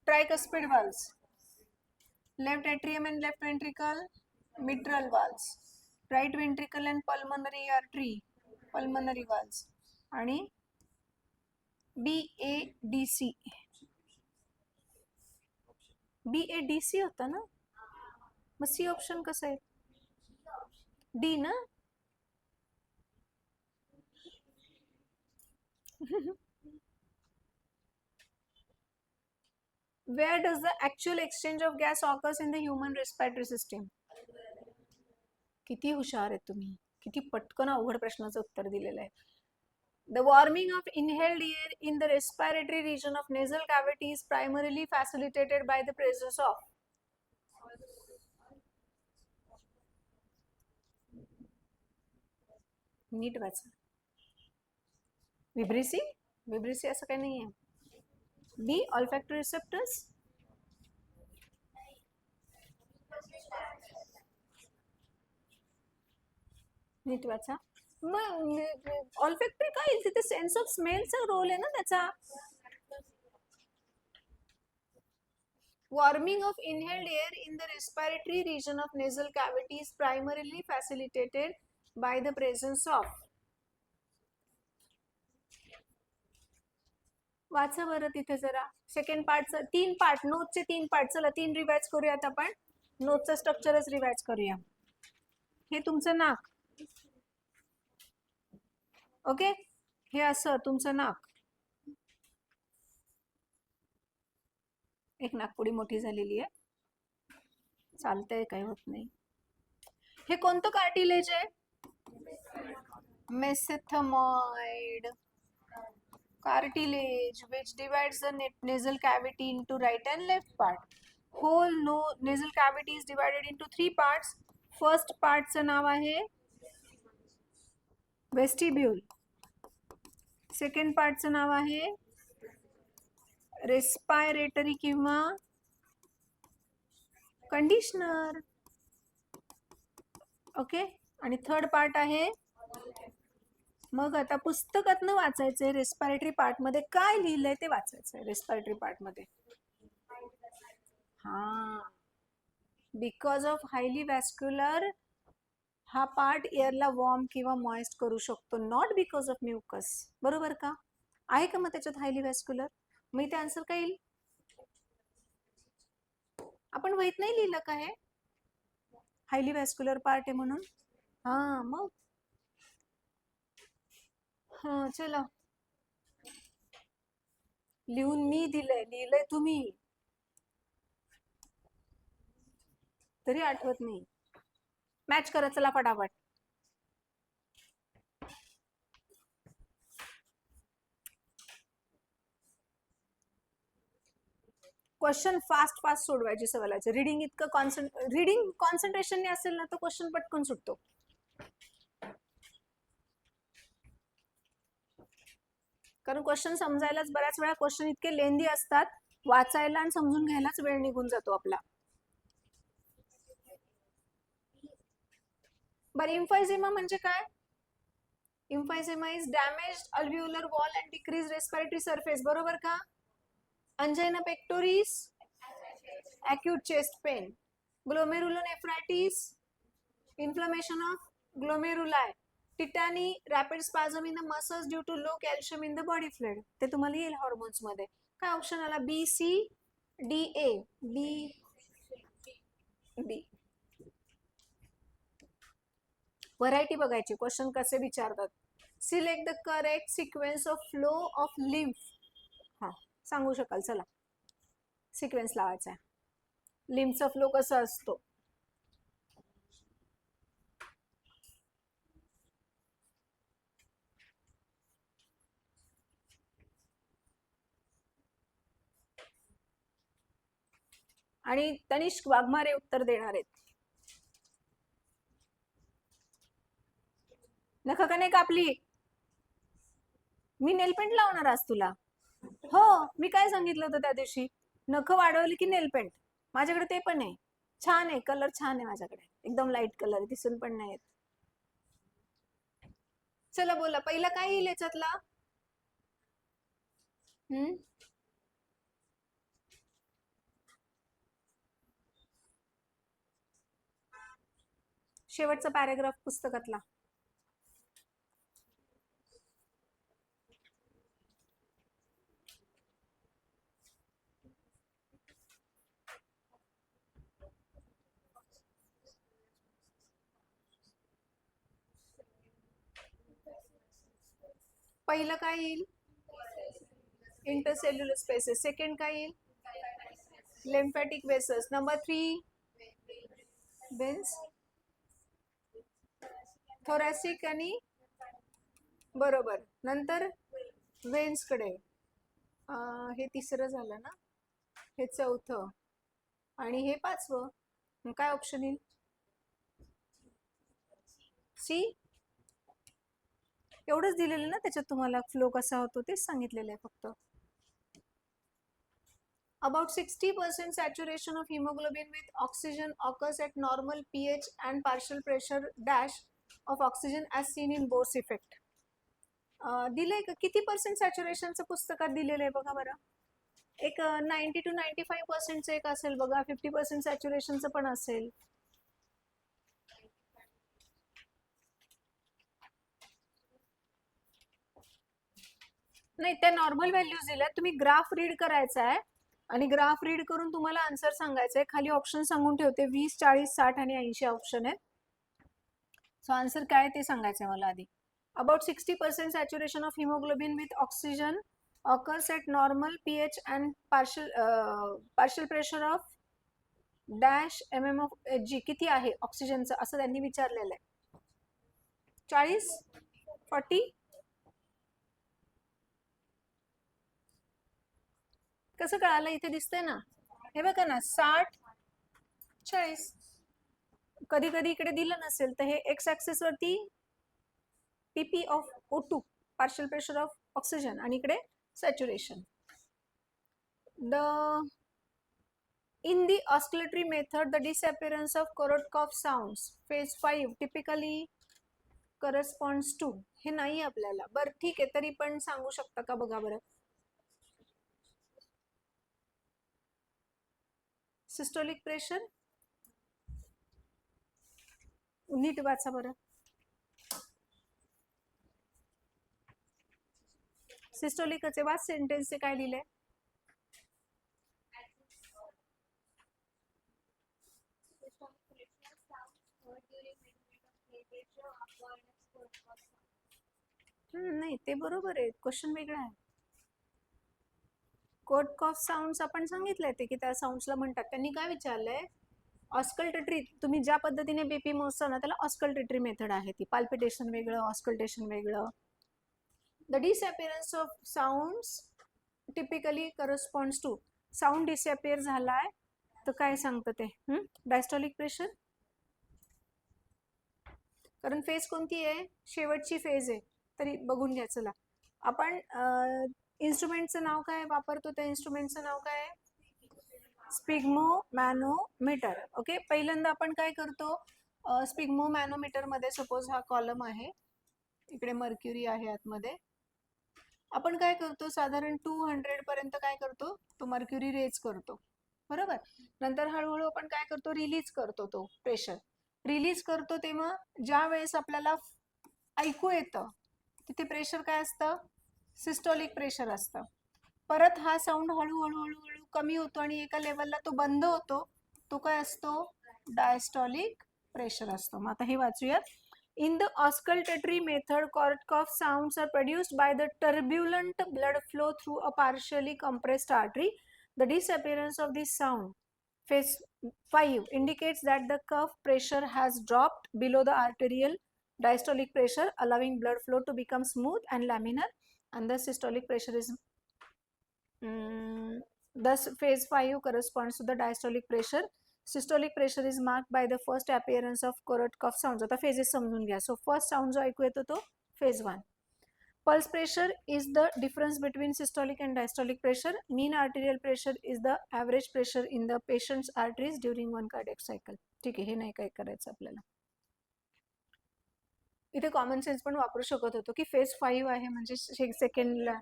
tricuspid valves. Left atrium end left ventricle, mitral valves. Right ventricle end pulmonary artery, pulmonary valves. आणि BADC. BADC होता ना, मग सी ऑप्शन कसं आहे? डी ना? Where does the actual exchange of gas occurs in the human respiratory system? किती हुशार आहे तुम्ही, किती पटकन अवघड प्रश्नाचं उत्तर दिलेलं आहे. The warming of inhaled air in the respiratory region of nasal cavity is primarily facilitated by the presence of. नीट वाचा. विब्रेसी, विब्रेसी असं काही नाही आहे. बी ऑल्फॅक्टरी रिसेप्टर्स. नीट वाचा. मग ऑल्फॅक्टरी काय येईल तिथे, सेन्स ऑफ स्मेलचा रोल आहे ना त्याचा. Warming of inhaled air in the respiratory region of nasal cavity is primarily facilitated by the presence of. वाचा बरं तिथे जरा. सेकंड पार्टचं 3 पार्ट, नोटचे 3 पार्ट. चला 3 रिवाइज करूयात आपण. नोटचं स्ट्रक्चरच रिवाइज करूया. हे तुमचं नाक, ओके. हे असं तुमचं नाक. एक नाकपुडी मोठी झालेली आहे, चालतंय, काही होत नाही. हे कोणतं कार्टिलेज आहे? मेसेथमॉइड cartilage which divides the nasal cavity into right and left part. Whole nasal cavity is divided into 3 parts. First part चं नाव आहे vestibule. Second part चं नाव आहे respiratory किंवा conditioner, ओके. आणि थर्ड पार्ट आहे. मग आता पुस्तकातनं वाचायचंय, रेस्पिरेटरी पार्ट मध्ये काय लिहिलंय ते वाचायचंय. रेस्पिरेटरी पार्ट मध्ये हा, बिकॉज ऑफ हायली वॅस्क्युलर हा पार्ट एअरला वॉर्म किंवा मॉइस्ट करू शकतो, नॉट बिकॉज ऑफ म्युकस. बरोबर का? आहे का मग त्याच्यात हायली वॅस्क्युलर? मग इथे आन्सर काय येईल? आपण वहीत नाही लिहिलं का हे हायली वॅस्क्युलर पार्ट आहे म्हणून? हा, मग हा, चला लिहून मी दिलंय, लिहिलंय तुम्ही, तरी आठवत नाही. मॅच करा चला फटाफट. क्वेश्चन फास्ट फास्ट सोडवायची सवय लावायची. रीडिंग इतकं रीडिंग कॉन्सन्ट्रेशनने असेल ना तर क्वेश्चन पटकन सुटतो. कारण क्वेश्चन समजायलाच बऱ्याच वेळा क्वेश्चन इतके लेंदी असतात, वाचायला आणि समजून घ्यायलाच वेळ निघून जातो आपला. बरं, इम्फायझेमा म्हणजे काय? Emphysema is damaged alveolar wall and decrease respiratory surface. बरोबर का? Angina pectoris, acute chest pain. Glomerulonephritis, inflammation of glomeruli. Tetany, rapid spasm in the muscles due to low calcium in the body fluid. ते तुम्हाला येईल hormones मध्ये. काय option आला? बी, C, D, ए. बी, बी. Variety बघायची, question कसे विचारतात. Select the correct sequence of flow of lymph. हा, सांगू शकाल? चला सिक्वेन्स लावायचा आहे. लिम्फचा फ्लो कसा असतो? आणि तनिष्क वाघमारे उत्तर देणार आहेत. नख का नाही कापली? मी नेलपेंट लावणार आज तुला. हो, मी काय सांगितलं होतं त्या दिवशी? नख वाढवली की नेलपेंट. माझ्याकडे ते पण आहे, छान आहे, कलर छान आहे माझ्याकडे, एकदम लाईट कलर, दिसून पण नाही येत. चला बोला, पहिला काय येईल याच्यातला? शेवटचा पॅराग्राफ पुस्तकातला. पहिलं काय येईल? Intercellular spaces. सेकंड काय येईल? lymphatic vessels. Number 3 veins, thoracic आणि बरोबर. नंतर वेन्स कडे हे तिसरं झालं ना, हे चौथं आणि हे पाचवं. मग काय ऑप्शन येईल? सी. एवढंच दिलेलं ना त्याच्यात, तुम्हाला फ्लो कसा होतो तेच सांगितलेलं आहे फक्त. About 60% saturation of hemoglobin with oxygen occurs at normal pH and partial pressure dash of oxygen as seen in Bose effect. दिलंय का? किती पर्सेंट सॅच्युरेशनचं पुस्तकात दिलेलं आहे बघा बरं. एक 90 to 95% एक असेल बघा, 50% सॅच्युरेशनचं पण असेल. नाही, त्या नॉर्मल व्हॅल्यूज दिल्या. तुम्ही ग्राफ रीड करायचा आहे आणि ग्राफ रीड करून तुम्हाला आन्सर सांगायचं आहे. खाली ऑप्शन सांगून ठेवते, 20, 40, 60 आणि 80 ऑप्शन आहेत. सो आन्सर काय ते सांगायचं आहे मला आधी. About 60% saturation of hemoglobin with oxygen occurs at normal pH and partial pressure of dash mm of Hg. किती आहे ऑक्सिजनचं असं त्यांनी विचारलेलं आहे. 40, 40. कसं कळालं? इथे दिसतंय ना, हे बघा ना, 60, 40. कधी कधी इकडे दिलं नसेल तर हे एक्स ऍक्सिस वरती PP of O2, partial pressure of oxygen, आणि इकडे saturation. In the oscillatory method, the disappearance of Korotkov sounds, phase 5, typically corresponds to. हे नाही आपल्याला. बरं ठीक आहे, तरी पण सांगू शकता का बघा बरं. सिस्टोलिक प्रेशर नीट वाचा बरं. सिस्टोलिकचे वाच सेंटेन्स काय दिले? नाही, ते बरोबर आहे, क्वेश्चन वेगळा आहे. कोरटकॉफ साऊंड्स आपण सांगितलंय ते की त्या साऊंड्सला म्हणतात. त्यांनी काय विचारलंय? ऑस्कल्टेटरी. तुम्ही ज्या पद्धतीने बीपी मोजता ना त्याला ऑस्कल्टेटरी मेथड आहे ती. पाल्पिटेशन वेगळं, ऑस्कल्टेशन वेगळं. The disappearance of sounds typically corresponds to. Sound disappear झालाय तर काय सांगतं ते? Diastolic pressure. कारण फेज कोणती आहे? शेवटची फेज आहे. तरी बघून घ्या. चला, आपण इन्स्ट्रुमेंटचं नाव काय वापरतो? त्या इन्स्ट्रुमेंटचं नाव काय आहे? स्पिग्मोमॅनोमीटर. ओके, पहिल्यांदा आपण काय करतो? स्पिग्मोमॅनोमीटर मध्ये सपोज हा कॉलम आहे, इकडे मर्क्युरी आहे आतमध्ये. आपण काय करतो? साधारण 200 पर्यंत काय करतो? तो मर्क्युरी रेज करतो, बरोबर. नंतर हळूहळू आपण काय करतो? रिलीज करतो. तो प्रेशर रिलीज करतो तेव्हा ज्या वेळेस आपल्याला ऐकू येतं तिथे प्रेशर काय असतं? सिस्टोलिक प्रेशर असतं. परत हा साऊंड हळूहळू हळूहळू कमी होतो आणि एका लेवलला तो बंद होतो. तो काय असतो? डायस्टॉलिक प्रेशर असतो. मग आता हे वाचूयात. In the auscultatory method, Korotkoff sounds are produced by the turbulent blood flow through a partially compressed artery. The disappearance of this sound, phase 5, indicates that the cuff pressure has dropped below the arterial diastolic pressure, allowing blood flow to become smooth and laminar, and the systolic pressure is thus phase 5 corresponds to the diastolic pressure. Systolic pressure is marked by the first appearance of Korotkoff sounds. आता phases समजून घ्या. So first sound जो ऐकू येतो तो phase 1. Pulse pressure is the difference between systolic and diastolic pressure. Mean arterial pressure is the average pressure in the patient's arteries during one cardiac cycle. ठीक आहे, हे नाही काय करायचं आपल्याला. इथे कॉमन सेन्स पण वापरू शकत होतो की फेज 5 आहे म्हणजे सेकंडला.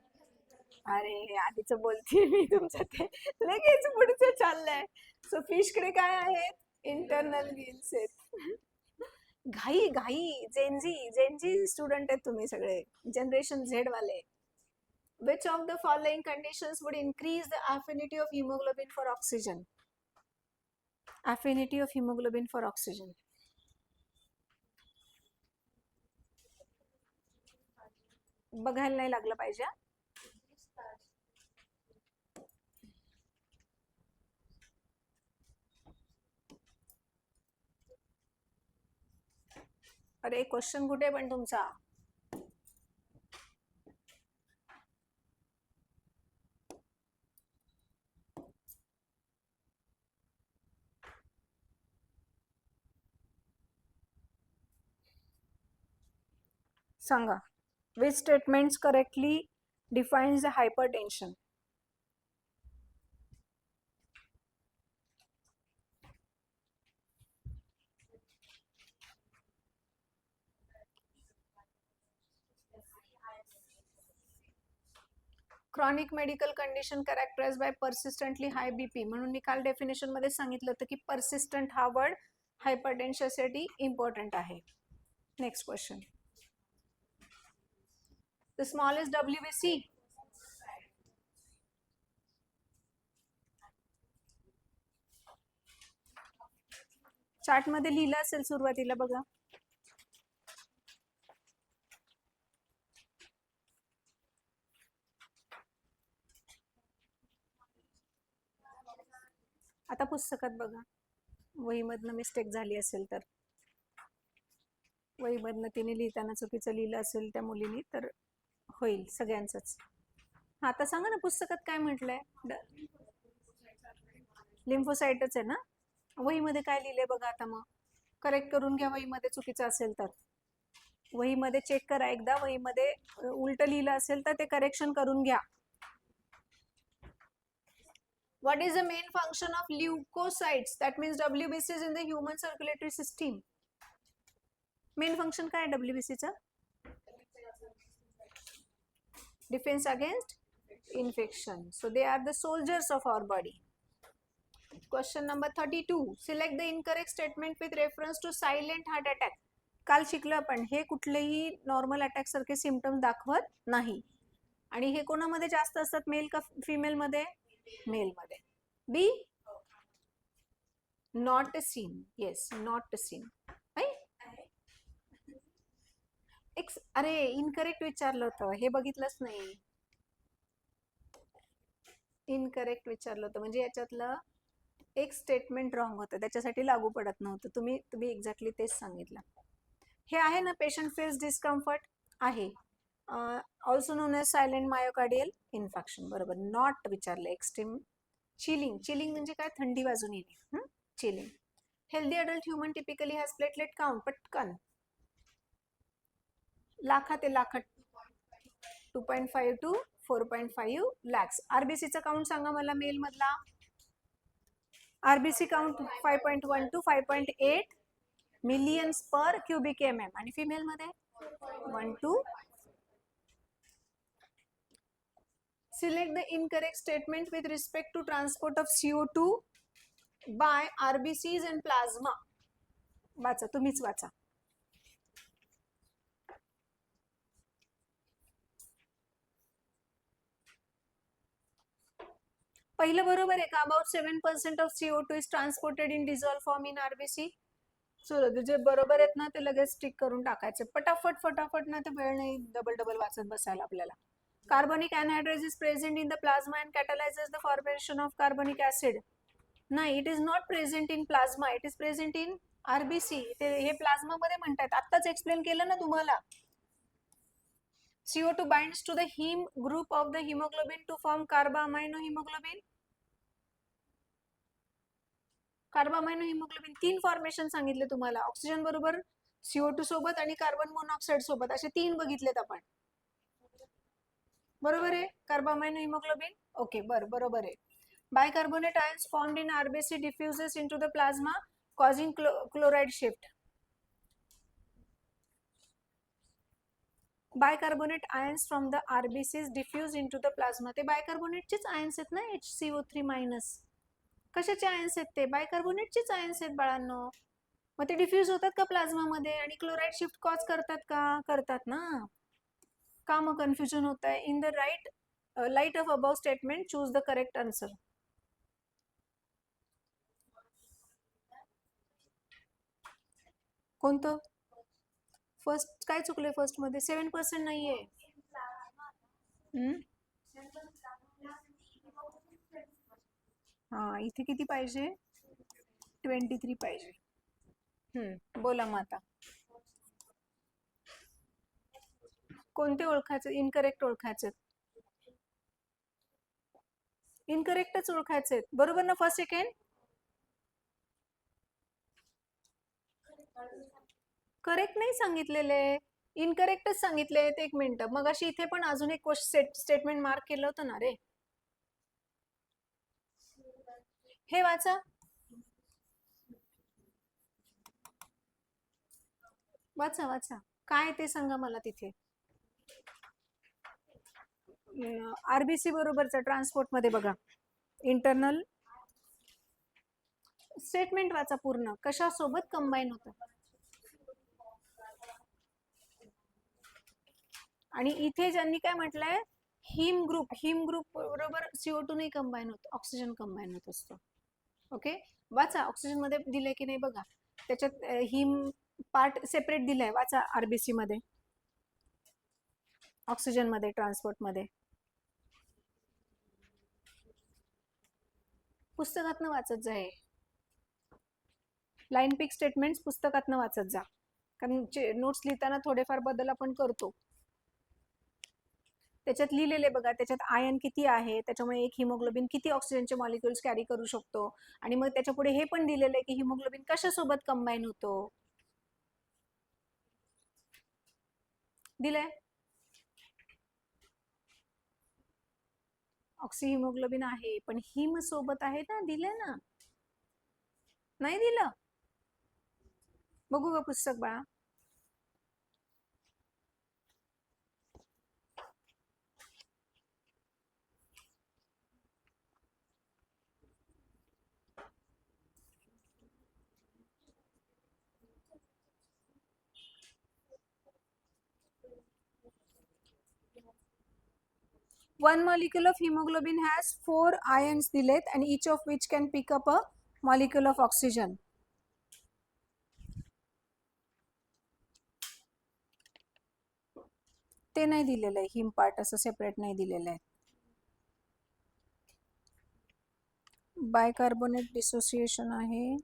अरे आधीच बोलते मी तुमचं, ते लगेच पुढचं चाललंय. सो फिश कडे काय आहेत? इंटरनल व्हील्स आहेत. घाई घाई जेनजी स्टुडंट आहेत तुम्ही सगळे, जनरेशन झेड वाले. Which of the following conditions would increase the affinity of hemoglobin for oxygen? Affinity of hemoglobin for oxygen. बघायला नाही लागलं पाहिजे. अरे क्वेश्चन कुठे पण तुमचा? सांगा. Which statements correctly defines the hypertension? Chronic medical condition characterise by persistently high BP. म्हणून मी काल डेफिनेशन मध्ये सांगितलं होतं की पर्सिस्टंट हा वर्ड हायपरटेन्शनसाठी इम्पॉर्टंट आहे. Next question. The smallest WBC. Chart मध्ये लिहिलं असेल सुरुवातीला बघा. आता पुस्तकात बघा. वहीमधनं मिस्टेक झाली असेल तर, वहीमधनं तिने लिहिताना चुकीचं लिहिलं असेल त्या मुलीने तर होईल सगळ्यांचंच. आता सांगा ना पुस्तकात काय म्हटलंय. लिम्फोसाइटच आहे ना. वहीमध्ये काय लिहिलंय बघा. आता मग करेक्ट करून घ्या वहीमध्ये चुकीचं असेल तर. वहीमध्ये चेक करा एकदा. वहीमध्ये उलट लिहिलं असेल तर ते करेक्शन करून घ्या. What is the main function of leukocytes? That means WBCs in the human circulatory system. Main function काय आहे WBC चा? Defense against infection. So they are the soldiers of our body. Question number 32. Select the incorrect statement with reference to silent heart attack. काल शिकलो आपण हे कुठलेही normal attack सारखे symptoms दाखवत नाही. आणि हे कोणामध्ये जास्त असतात, मेल का फिमेल मध्ये? मेल मध्ये. Be not seen. Yes, not seen. अरे इनकरेक्ट विचारलं होतं, हे बघितलंच नाही. इनकरेक्ट विचारलं होतं म्हणजे याच्यातलं एक स्टेटमेंट रॉंग होतं, त्याच्यासाठी लागू पडत नव्हतं. तुम्ही एक्झॅक्टली तेच सांगितलं. हे आहे ना पेशंट फेस डिस्कम्फर्ट आहे, also known as silent myocardial infection. बरोबर. नॉट विचारलं. Extreme chilling. चिलिंग म्हणजे काय? थंडी वाजून येणे. Chilling. Healthy adult human typically has platelet count. पटकन लाखात आहे, लाखात 2.5 to 4.5 lakhs. आरबीसीचा काउंट सांगा मला मेल मधला. RBC count 5.1 to 5.8 millions per cubic mm. आणि फिमेल मध्ये 1 to. Select the incorrect statement with respect to transport of CO2 by RBCs and plasma. वाचा, तुम्हीच वाचा. पहिलं बरोबर आहे का? About 7% of CO2 is transported in dissolve form in RBC. जे बरोबर आहेत ना ते लगेच टिक करून टाकायचे. पटाफट फटाफट ना, ते वेळ नाही डबल वाचत बसायला आपल्याला. Carbonic anhydrase is present in the plasma and catalyses the formation of carbonic acid. नाही, it is not present in plasma, it is present in RBC. हे प्लाझ्मा मध्ये म्हणतात, आत्ताच एक्सप्लेन केलं ना तुम्हाला. CO2 binds to the heme group of the hemoglobin to form carbamino haemoglobin. Carbamino haemoglobin 3 formation सांगितले तुम्हाला. ऑक्सिजन बरोबर CO2 सोबत आणि कार्बन मोनॉक्साइड सोबत, असे 3 बघितलेत आपण. बरोबर आहे कार्बामाइनो हिमोग्लोबिन. ओके, बरोबर आहे. Bicarbonate ions formed in RBC diffuses into the plasma causing chloride shift. Bicarbonate ions from the RBCs diffuse into the plasma. ते बायकार्बोनेटचेच आयन्स आहेत ना, HCO3 मायनस. कशाचे आयन्स आहेत ते? बायकार्बोनेटचेच आयन्स आहेत बाळांनो. मग ते डिफ्यूज होतात का प्लाझ्मा मध्ये आणि क्लोराइड शिफ्ट कॉज करतात का? करतात ना. का मग कन्फ्युजन होत आहे? In the light of above statement choose the correct answer. कोणतं? फर्स्ट काय चुकले? फर्स्ट मध्ये 7% नाहीये. हा, इथे किती पाहिजे? 23 पाहिजे. बोला मग आता. कोणते ओळखायचे? इनकरेक्ट ओळखायचे. इनकरेक्टच ओळखायचे. बरोबर ना? फर्स्ट सेकंड करेक्ट नाही सांगितलेले, इनकरेक्टच सांगितले. एक मिनिट, मग अशी इथे पण अजून एक स्टेटमेंट मार्क केलं होतं ना रे. हे वाचा, वाचा वाचा काय ते सांगा मला. तिथे आरबीसी बरोबरचा ट्रान्सपोर्ट मध्ये बघा, इंटरनल स्टेटमेंट वाचा पूर्ण, कशासोबत कंबाईन होतं. आणि इथे ज्यांनी काय म्हटलंय, हिम ग्रुप बरोबर CO2 नाही कंबाईन होत, ऑक्सिजन कंबाईन होत असतो. ओके, वाचा. ऑक्सिजन मध्ये दिलंय की नाही बघा, त्याच्यात हिम पार्ट सेपरेट दिलाय, वाचा. आरबीसी मध्ये, ऑक्सिजन मध्ये, ट्रान्सपोर्ट मध्ये. पुस्तकातनं वाचत जा, हे लाईन पिक स्टेटमेंट्स पुस्तकातनं वाचत जा, कारण नोट्स लिहिताना थोडेफार बदल आपण करतो. त्याच्यात लिहिलेले बघा, त्याच्यात आयन किती आहे, त्याच्यामुळे एक हिमोग्लोबिन किती ऑक्सिजनचे मॉलिक्युल्स कॅरी करू शकतो, आणि मग त्याच्या पुढे हे पण दिलेलं आहे की हिमोग्लोबिन कशासोबत कंबाईन होतो, दिलंय. ऑक्सी हिमोग्लोबिन आहे, पण हिम सोबत आहे ना, दिलंय ना, नाही दिलं? बघू का पुस्तक बाळा. One molecule of hemoglobin has 4 ions dilet, and each of which can pick up a molecule of oxygen. ते नाही दिलेलं आहे, हिम पार्ट असं सेपरेट नाही दिलेलं आहे. बायकार्बोनेट डिसोसिएशन आहे.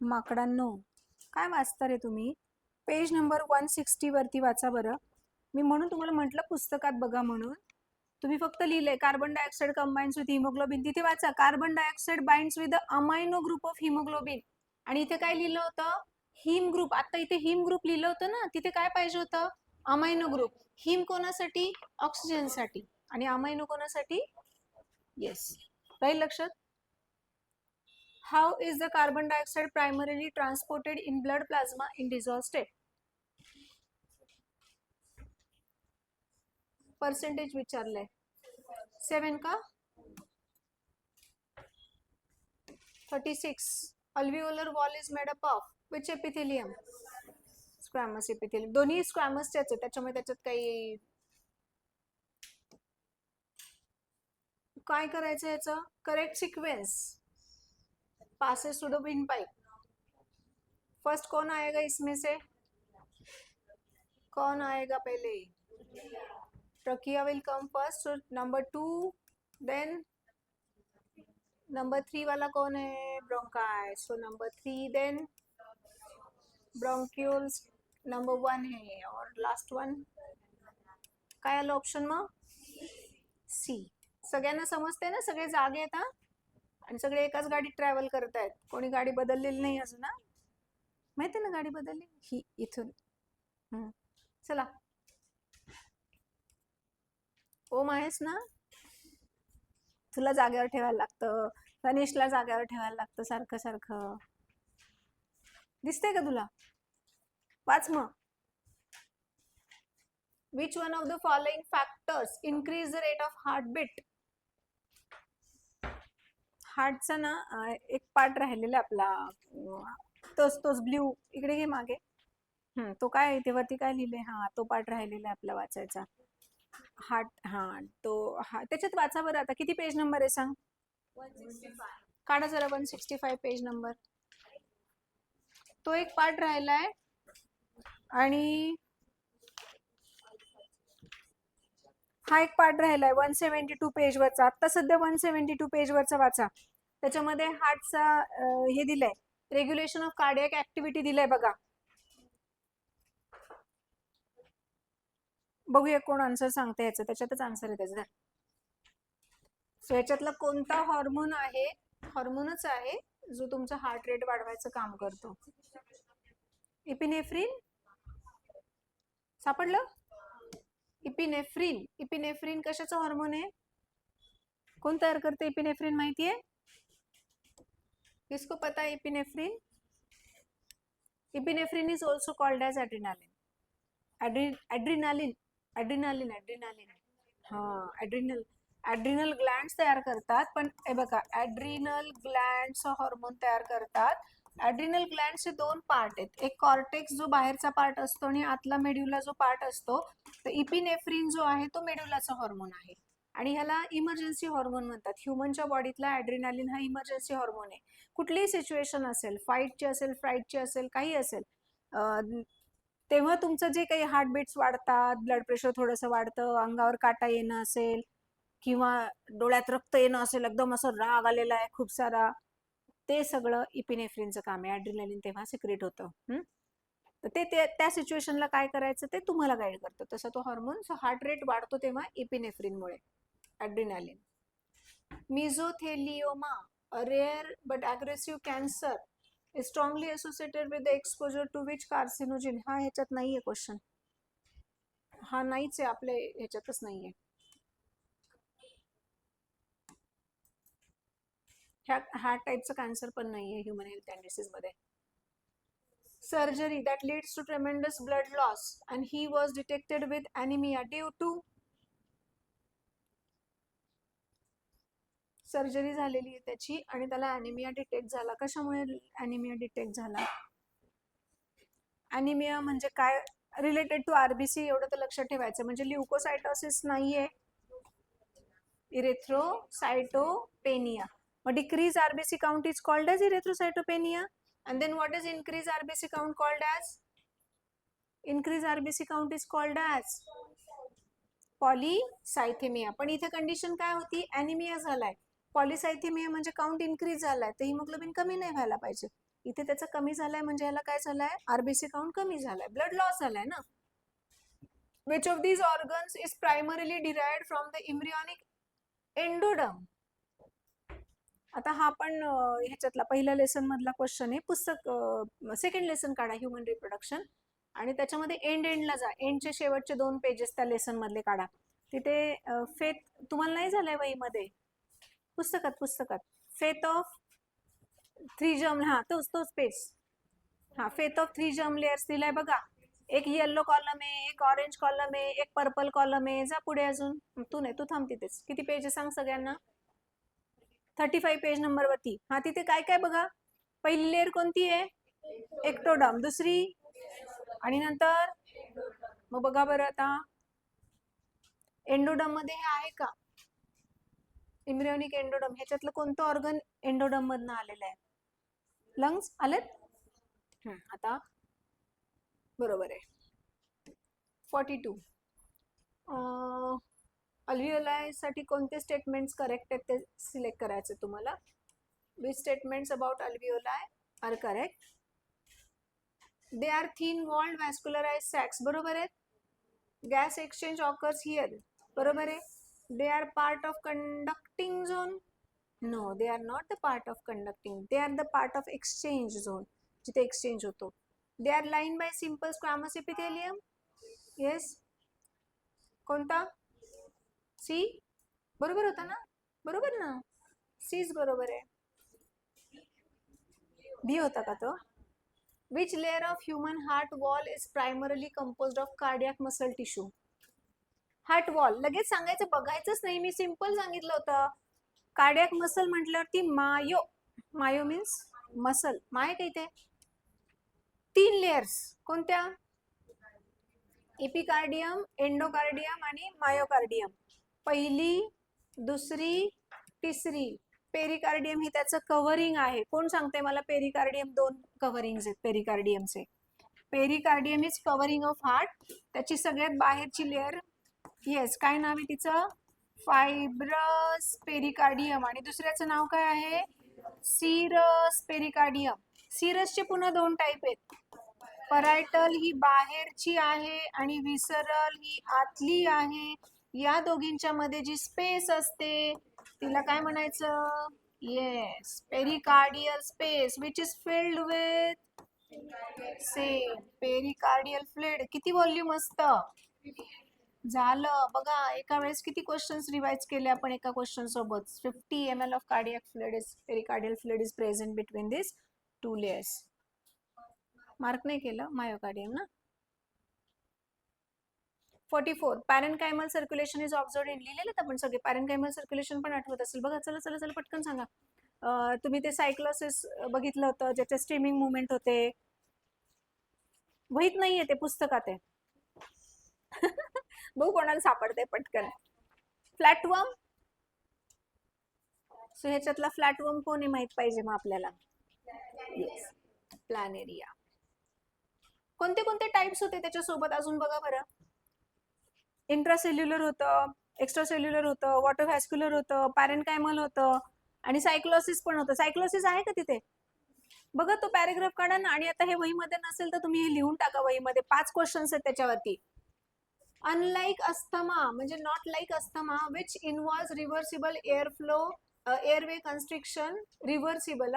माकडांनो, काय वाचता रे तुम्ही? पेज नंबर 160 वरती वाचा बरं. मी म्हणून तुम्हाला म्हटलं पुस्तकात बघा म्हणून. तुम्ही फक्त लिहिलंय carbon dioxide combines with haemoglobin. तिथे वाचा, carbon dioxide binds with the amino group of haemoglobin. आणि इथे काय लिहिलं होतं? हिम ग्रुप. आता इथे हिम ग्रुप लिहिलं होतं ना, तिथे काय पाहिजे होतं? Amino group. हिम कोणासाठी? ऑक्सिजन साठी. आणि अमायनो कोणासाठी? येस, राहील लक्षात. How is the carbon dioxide primarily transported in blood plasma in dissolved state? Percentage विचारलंय. 7 का? 36. Alveolar wall is made up of which epithelium? Squamous epithelium. दोन्ही squamous चे, त्याच्यामुळे त्याच्यात काही काय करायचं याचं? Correct sequence. passes to the windpipe. First कौन आएगा इसमें से? कौन आएगा पहले? Trachea will come first. So number 2, then number 3 वाला कौन है? Bronchi. So number 3, then bronchioles number 1 है, और लास्ट वन काय आलं ऑप्शन मग? सी. सगळ्यांना समजते ना? सगळे जागे आहेत हा, आणि सगळे एकाच गाडीत ट्रॅव्हल करत आहेत. कोणी गाडी बदललेली नाही अजून ना? माहिती ना गाडी बदलली ही इथून. चला, ओम आहेस ना? तुला जागेवर ठेवायला लागतं, गणेशला जागेवर ठेवायला लागतं सारखं सारखं. दिसतंय का तुला? वाच मग. Which one of the following factors increase the rate of heartbeat? हार्टचा ना एक पार्ट राहिलेला आपला, तोच ब्ल्यू. इकडे घे मागे. तो काय इथे वरती काय लिहिले? हा, तो पार्ट राहिलेला आपला वाचायचा. हार्ट. हा, तो त्याच्यात वाचा बरं. आता किती पेज नंबर आहे सांग? 165. काढा जरा 165 पेज नंबर. तो एक पार्ट राहिलाय, आणि हा एक पार्ट राहिलाय 172 पेजवरचा. आता सध्या 172 पेजवरचा वाचा. त्याच्यामध्ये हार्टचा हे दिलंय, रेग्युलेशन ऑफ कार्डियक ऍक्टिव्हिटी दिलंय बघा. बघूया कोण आन्सर सांगते याचं. त्याच्यातच आन्सर आहे त्याचा. सो याच्यातला कोणता हॉर्मोन आहे? हॉर्मोनच आहे जो तुमचा हार्ट रेट वाढवायचं काम करतो. इपिनेफ्रिन सापडलं? इपिनेफ्रिन. इपिनेफ्रिन कशाचं हॉर्मोन आहे? कोण तयार करते इपिनेफ्रिन माहितीये? किसको पता है epinephrine? Epinephrine is also called as adrenaline. Adrenaline. हाँ, ऍड्रिनल ग्लँड्स तयार करतात. पण हे बघा, ऍड्रिनल ग्लँड्स हॉर्मोन तयार करतात. ऍड्रिनल ग्लँड्सचे दोन पार्ट आहेत. एक कॉर्टेक्स जो बाहेरचा पार्ट असतो आणि आतला मेड्युला जो पार्ट असतो. तर इपिनेफ्रिन जो आहे तो मेड्युलाचा हॉर्मोन आहे आणि ह्याला इमर्जन्सी हॉर्मोन म्हणतात. ह्युमनच्या बॉडीतला ऍड्रिनालिन हा इमर्जन्सी हॉर्मोन आहे. कुठलीही सिच्युएशन असेल, फाईटची असेल, फ्लाईटची असेल, काही असेल, तेव्हा तुमचं जे काही हार्टबीट्स वाढतात, ब्लड प्रेशर थोडंसं वाढतं, अंगावर काटा येणं असेल किंवा डोळ्यात रक्त येणं असेल, एकदम असं राग आलेला आहे खूप सारा, ते सगळं इपिनेफ्रिनचं काम आहे. ऍड्रिनालिन तेव्हा सिक्रेट होतं. तर ते त्या सिच्युएशनला काय करायचं ते तुम्हाला गाईड करतं. तसा तो हॉर्मोन. सो हार्ट रेट वाढतो तेव्हा इपिनेफ्रिनमुळे, adrenaline. Mesothelioma, a rare but aggressive cancer, is strongly associated with the exposure to which carcinogen. हा ह्याच्यात नाहीये क्वेश्चन. हा नाहीच आहे, आपल्या ह्याच्यातच नाहीये. ह्या टाईपचं कॅन्सर पण नाहीये ह्युमन हेल्थ अँड डिसीज मध्ये. Surgery that leads to tremendous blood loss and he was detected with anemia due to. Surgery झालेली आहे त्याची आणि त्याला अॅनिमिया डिटेक्ट झाला. कशामुळे अॅनिमिया डिटेक्ट झाला? अॅनिमिया म्हणजे काय? रिलेटेड टू आरबीसी, एवढं तर लक्षात ठेवायचं. म्हणजे ल्युकोसायटोसिस नाहीये, इरेथ्रोसाइटोपेनिया. मग decrease RBC count is called as erythrocytopenia. and then what is increase RBC count called as? Increase RBC count is called as पॉलीसायथेमिया. पण इथे कंडिशन काय होती? अॅनिमिया झालाय. पॉलीसायथेमिया म्हणजे काउंट इन्क्रीज झालाय, तर हिमोग्लोबिन कमी नाही व्हायला पाहिजे. इथे त्याचा कमी झालाय म्हणजे ह्याला काय झालंय? आरबीसी काउंट कमी झालाय, ब्लड लॉस झालाय ना. Which of these organs is primarily derived from the embryonic endoderm? आता हा पण ह्याच्यातला पहिल्या लेसन मधला क्वेश्चन आहे. पुस्तक सेकंड लेसन काढा, ह्युमन रिप्रोडक्शन, आणि त्याच्यामध्ये एंडला जा. एंडचे शेवटचे 2 पेजेस त्या लेसन मधले काढा. तिथे फेथ तुम्हाला नाही झालंय वहीमध्ये, पुस्तकात फेथ ऑफ 3 जर्म, हा तोच पेज. हा, फेथ ऑफ 3 जर्म लेयर्स दिलाय बघा. एक येल्लो कॉलम आहे, एक ऑरेंज कॉलम आहे, एक पर्पल कॉलम आहे. जा पुढे अजून. तू नाही, तू थांब तिथेच. किती पेज सांग सगळ्यांना? 35 पेज नंबर वरती. हा, तिथे काय काय बघा. पहिली लेअर कोणती आहे? एक्टोडर्म. दुसरी आणि नंतर मग बघा बरं आता एंडोडर्म मध्ये हे आहे का? Embryonic endoderm. ह्याच्यातलं कोणतं ऑर्गन एंडोडर्म मधनं आलेलं आहे? लंग्स आलेत. आता बरोबर आहे. 42. अल्व्हिओलाई साठी कोणते स्टेटमेंट्स करेक्ट आहेत ते सिलेक्ट करायचे तुम्हाला. Which statements about alveoli are correct? They are thin walled vascularised sacs. बरोबर आहे. Gas exchange occurs here. बरोबर आहे. They are part of conducting zone. No, they are not the part of conducting. They are the part of exchange zone, जिथे exchange होतो. They are line by simple squamous epithelium. Yes. कोणता? C. बरोबर होता ना? बरोबर ना? सीच बरोबर आहे. बी होता का तो? Which layer of human heart wall is primarily composed of cardiac muscle tissue? Heart wall लगेच सांगायचं, बघायचंच नाही. मी सिंपल सांगितलं होतं. कार्डियक मसल म्हटल्यावरती मायो मीन्स मसल. माय काय ते 3 लेयर्स कोणत्या? एपिकार्डियम, एंडोकार्डियम आणि मायोकार्डियम. पहिली, दुसरी, तिसरी. पेरिकार्डियम ही त्याचं कव्हरिंग आहे. कोण सांगते मला? पेरिकार्डियम 2 कव्हरिंग्स आहेत पेरिकार्डियमचे. Pericardium is covering of heart. त्याची सगळ्यात बाहेरची लेअर येस, काय नाव आहे तिचं? Fibrous pericardium. आणि दुसऱ्याचं नाव काय आहे? Serous pericardium. सिरसचे पुन्हा दोन टाईप आहेत. परायटल ही बाहेरची आहे आणि विसरल ही आतली आहे. या दोघींच्या मध्ये जी स्पेस असते तिला काय म्हणायचं? Yes, pericardial space which is filled with same pericardial fluid. किती व्हॉल्यूम असतं? झालं बघा, एका वेळेस किती क्वेश्चन्स रिवाइज केले आपण एका क्वेश्चन सोबत. 50 ml of cardiac fluid is pericardial fluid is present between this two layers. Mark नाही केलं? मायोकार्डियम ना. 44 पॅरेनकायमल सर्क्युलेशन इज ऑब्झर्व्ड इन. लिहिलेलं आपण सगळे. पॅरेनकायमल सर्क्युलेशन पण आठवत असेल बघा. चला चला चला पटकन सांगा. तुम्ही ते सायक्लोसिस बघितलं होतं ज्याचे स्ट्रीमिंग मुवमेंट होते. वहीत नाहीये ते, पुस्तकात आहे. बघू कोणाला सापडते पटकन. फ्लॅटवर्म. सो ह्याच्यातला फ्लॅटवर्म कोण आहे माहित पाहिजे मग आपल्याला. Yes, planaria. कोणते कोणते टाइप्स होते त्याच्यासोबत अजून बघा बरं. इंट्रासेल्युलर होतं, एक्स्ट्रासेल्युलर होतं, वॉटर व्हॅस्क्युलर होतं, पॅरेनकायमल होतं आणि सायक्लोसिस पण होतं. सायक्लोसिस आहे का तिथे? बघा तो पॅरेग्राफ काढा ना. आणि आता हे वहीमध्ये नसेल तर तुम्ही हे लिहून टाका वहीमध्ये. 5 क्वेश्चन्स आहेत त्याच्यावरती. अनलाइक अस्थमा म्हणजे not like asthma which involves reversible air flow, airway constriction. Reversible.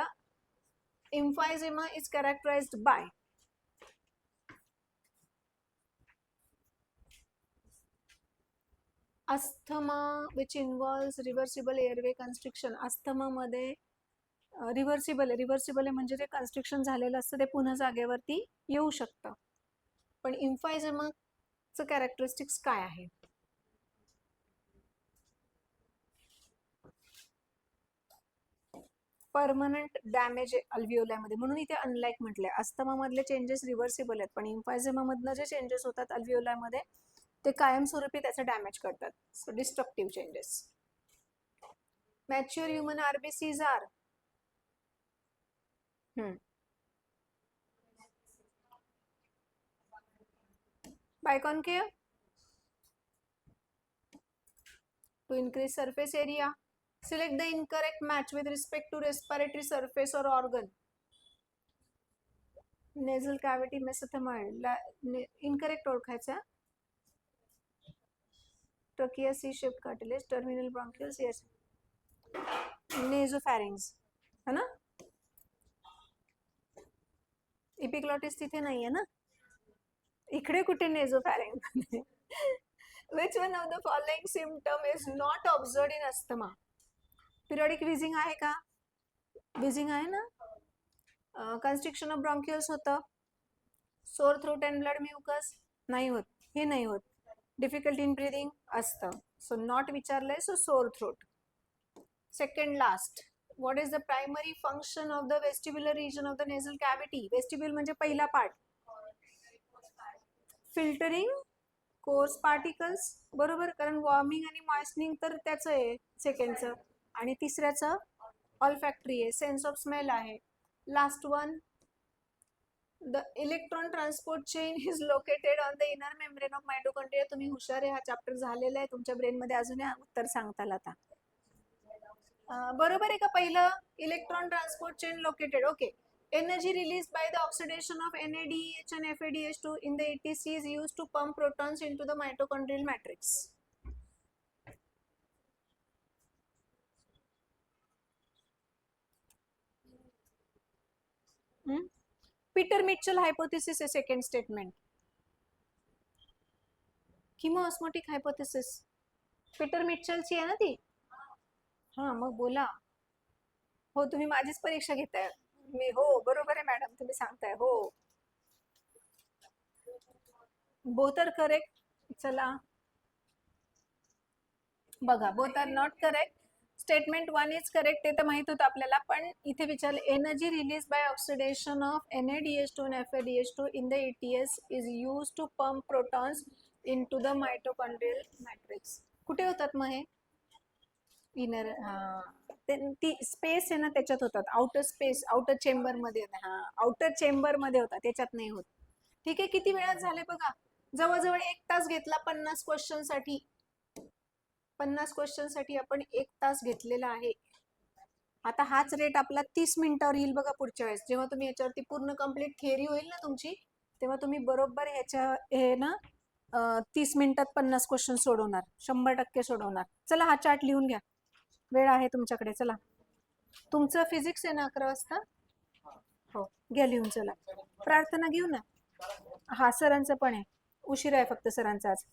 emphysema is characterized by asthma which involves reversible airway constriction. Asthma मध्ये रिव्हर्सिबल आहे म्हणजे जे कन्स्ट्रिक्शन झालेलं असतं ते पुन्हा जागेवरती येऊ शकतं. पण इम्फायझेमाचं कॅरेक्टरिस्टिक्स काय आहे? परमनंट डॅमेज अल्व्हिओलामध्ये, म्हणून इथे अनलाईक म्हटलंय. अस्थमा मधले चेंजेस रिव्हर्सिबल आहेत पण इम्फायझेमा मधनं जे चेंजेस होतात अल्व्हिओलामध्ये ते कायमस्वरूपी त्याचं डॅमेज करतात. So destructive changes. Mature human RBCs are biconcave to increase surface area. Select the incorrect match with respect to respiratory surface or organ. Nasal cavity mesothelioma. Incorrect ओळखायचा. Trachea C-shaped cartilage, terminal bronchioles. Yes. Nasopharynx है ना. Epiglottis तिथे नाहीये ना. इकडे कुठे nasopharynx? Which one of the following symptom is not observed in asthma? Periodic wheezing आहे का? Wheezing आहे ना. Constriction of bronchioles होतं. Sore throat and blood mucus नाही होत. हे नाही होत. Difficulty in breathing असतं. So not विचारलंय. So sore throat. Second last. What is the primary function of the vestibular region of the nasal cavity? Vestibule म्हणजे पहिला part. Filtering course particles. बरोबर, कारण वॉर्मिंग आणि मॉइस्टनिंग तर त्याचं आहे सेकंडचं. आणि तिसऱ्याचं ऑल्फॅक्टरी आहे, सेन्स ऑफ स्मेल आहे. Last one, the electron transport chain is located on the inner membrane of mitochondria. तुम्ही हुशार आहे, हा चॅप्टर झालेला आहे तुमच्या ब्रेनमध्ये. अजून उत्तर सांगताल आता. बरोबर आहे का? पहिलं electron transport chain located. Okay. Energy released by the oxidation of NADH and FADH2 in the ATC is used to pump protons into the mitochondrial matrix. Peter Mitchell hypothesis is second statement. Chemoosmotic hypothesis. Peter Mitchell ची आहे ना ती. हा मग बोला. हो, तुम्ही माझीच परीक्षा घेताय. मी हो बरोबर आहे मॅडम, तुम्ही सांगताय हो. Both are correct. चला बघा, both are not correct. Statement 1 is correct, ते तर माहित होतं आपल्याला. पण इथे विचारलं energy release by oxidation of NADH2 and FADH2 in the ATS is used to pump protons into the mitochondrial matrix. कुठे होतात मग हे? इनर. ती स्पेस आहे ना त्याच्यात होतात. आउटर स्पेस, आउटर चेंबर मध्ये. आउटर चेंबर मध्ये होतात, त्याच्यात नाही होत. ठीक आहे. किती वेळात झाले बघा? जवळजवळ 1 तास घेतला 50 क्वेश्चन साठी. 50 क्वेश्चन साठी आपण 1 तास घेतलेला आहे. आता हाच रेट आपला 30 मिनिटावर येईल बघा पुढच्या वेळेस, जेव्हा तुम्ही याच्यावरती पूर्ण कंप्लीट थिअरी होईल ना तुमची, तेव्हा तुम्ही बरोबर हे ना 30 मिनिटात 50 क्वेश्चन सोडवणार, 100% सोडवणार. चला हा चार्ट लिहून घ्या, वेळ आहे तुमच्याकडे. चला, तुमचं फिजिक्स आहे ना 11 वाजता? हो, घ्या लिहून. चला, प्रार्थना घेऊ ना. हा, सरांचं पण आहे, उशीर आहे फक्त सरांचा आज.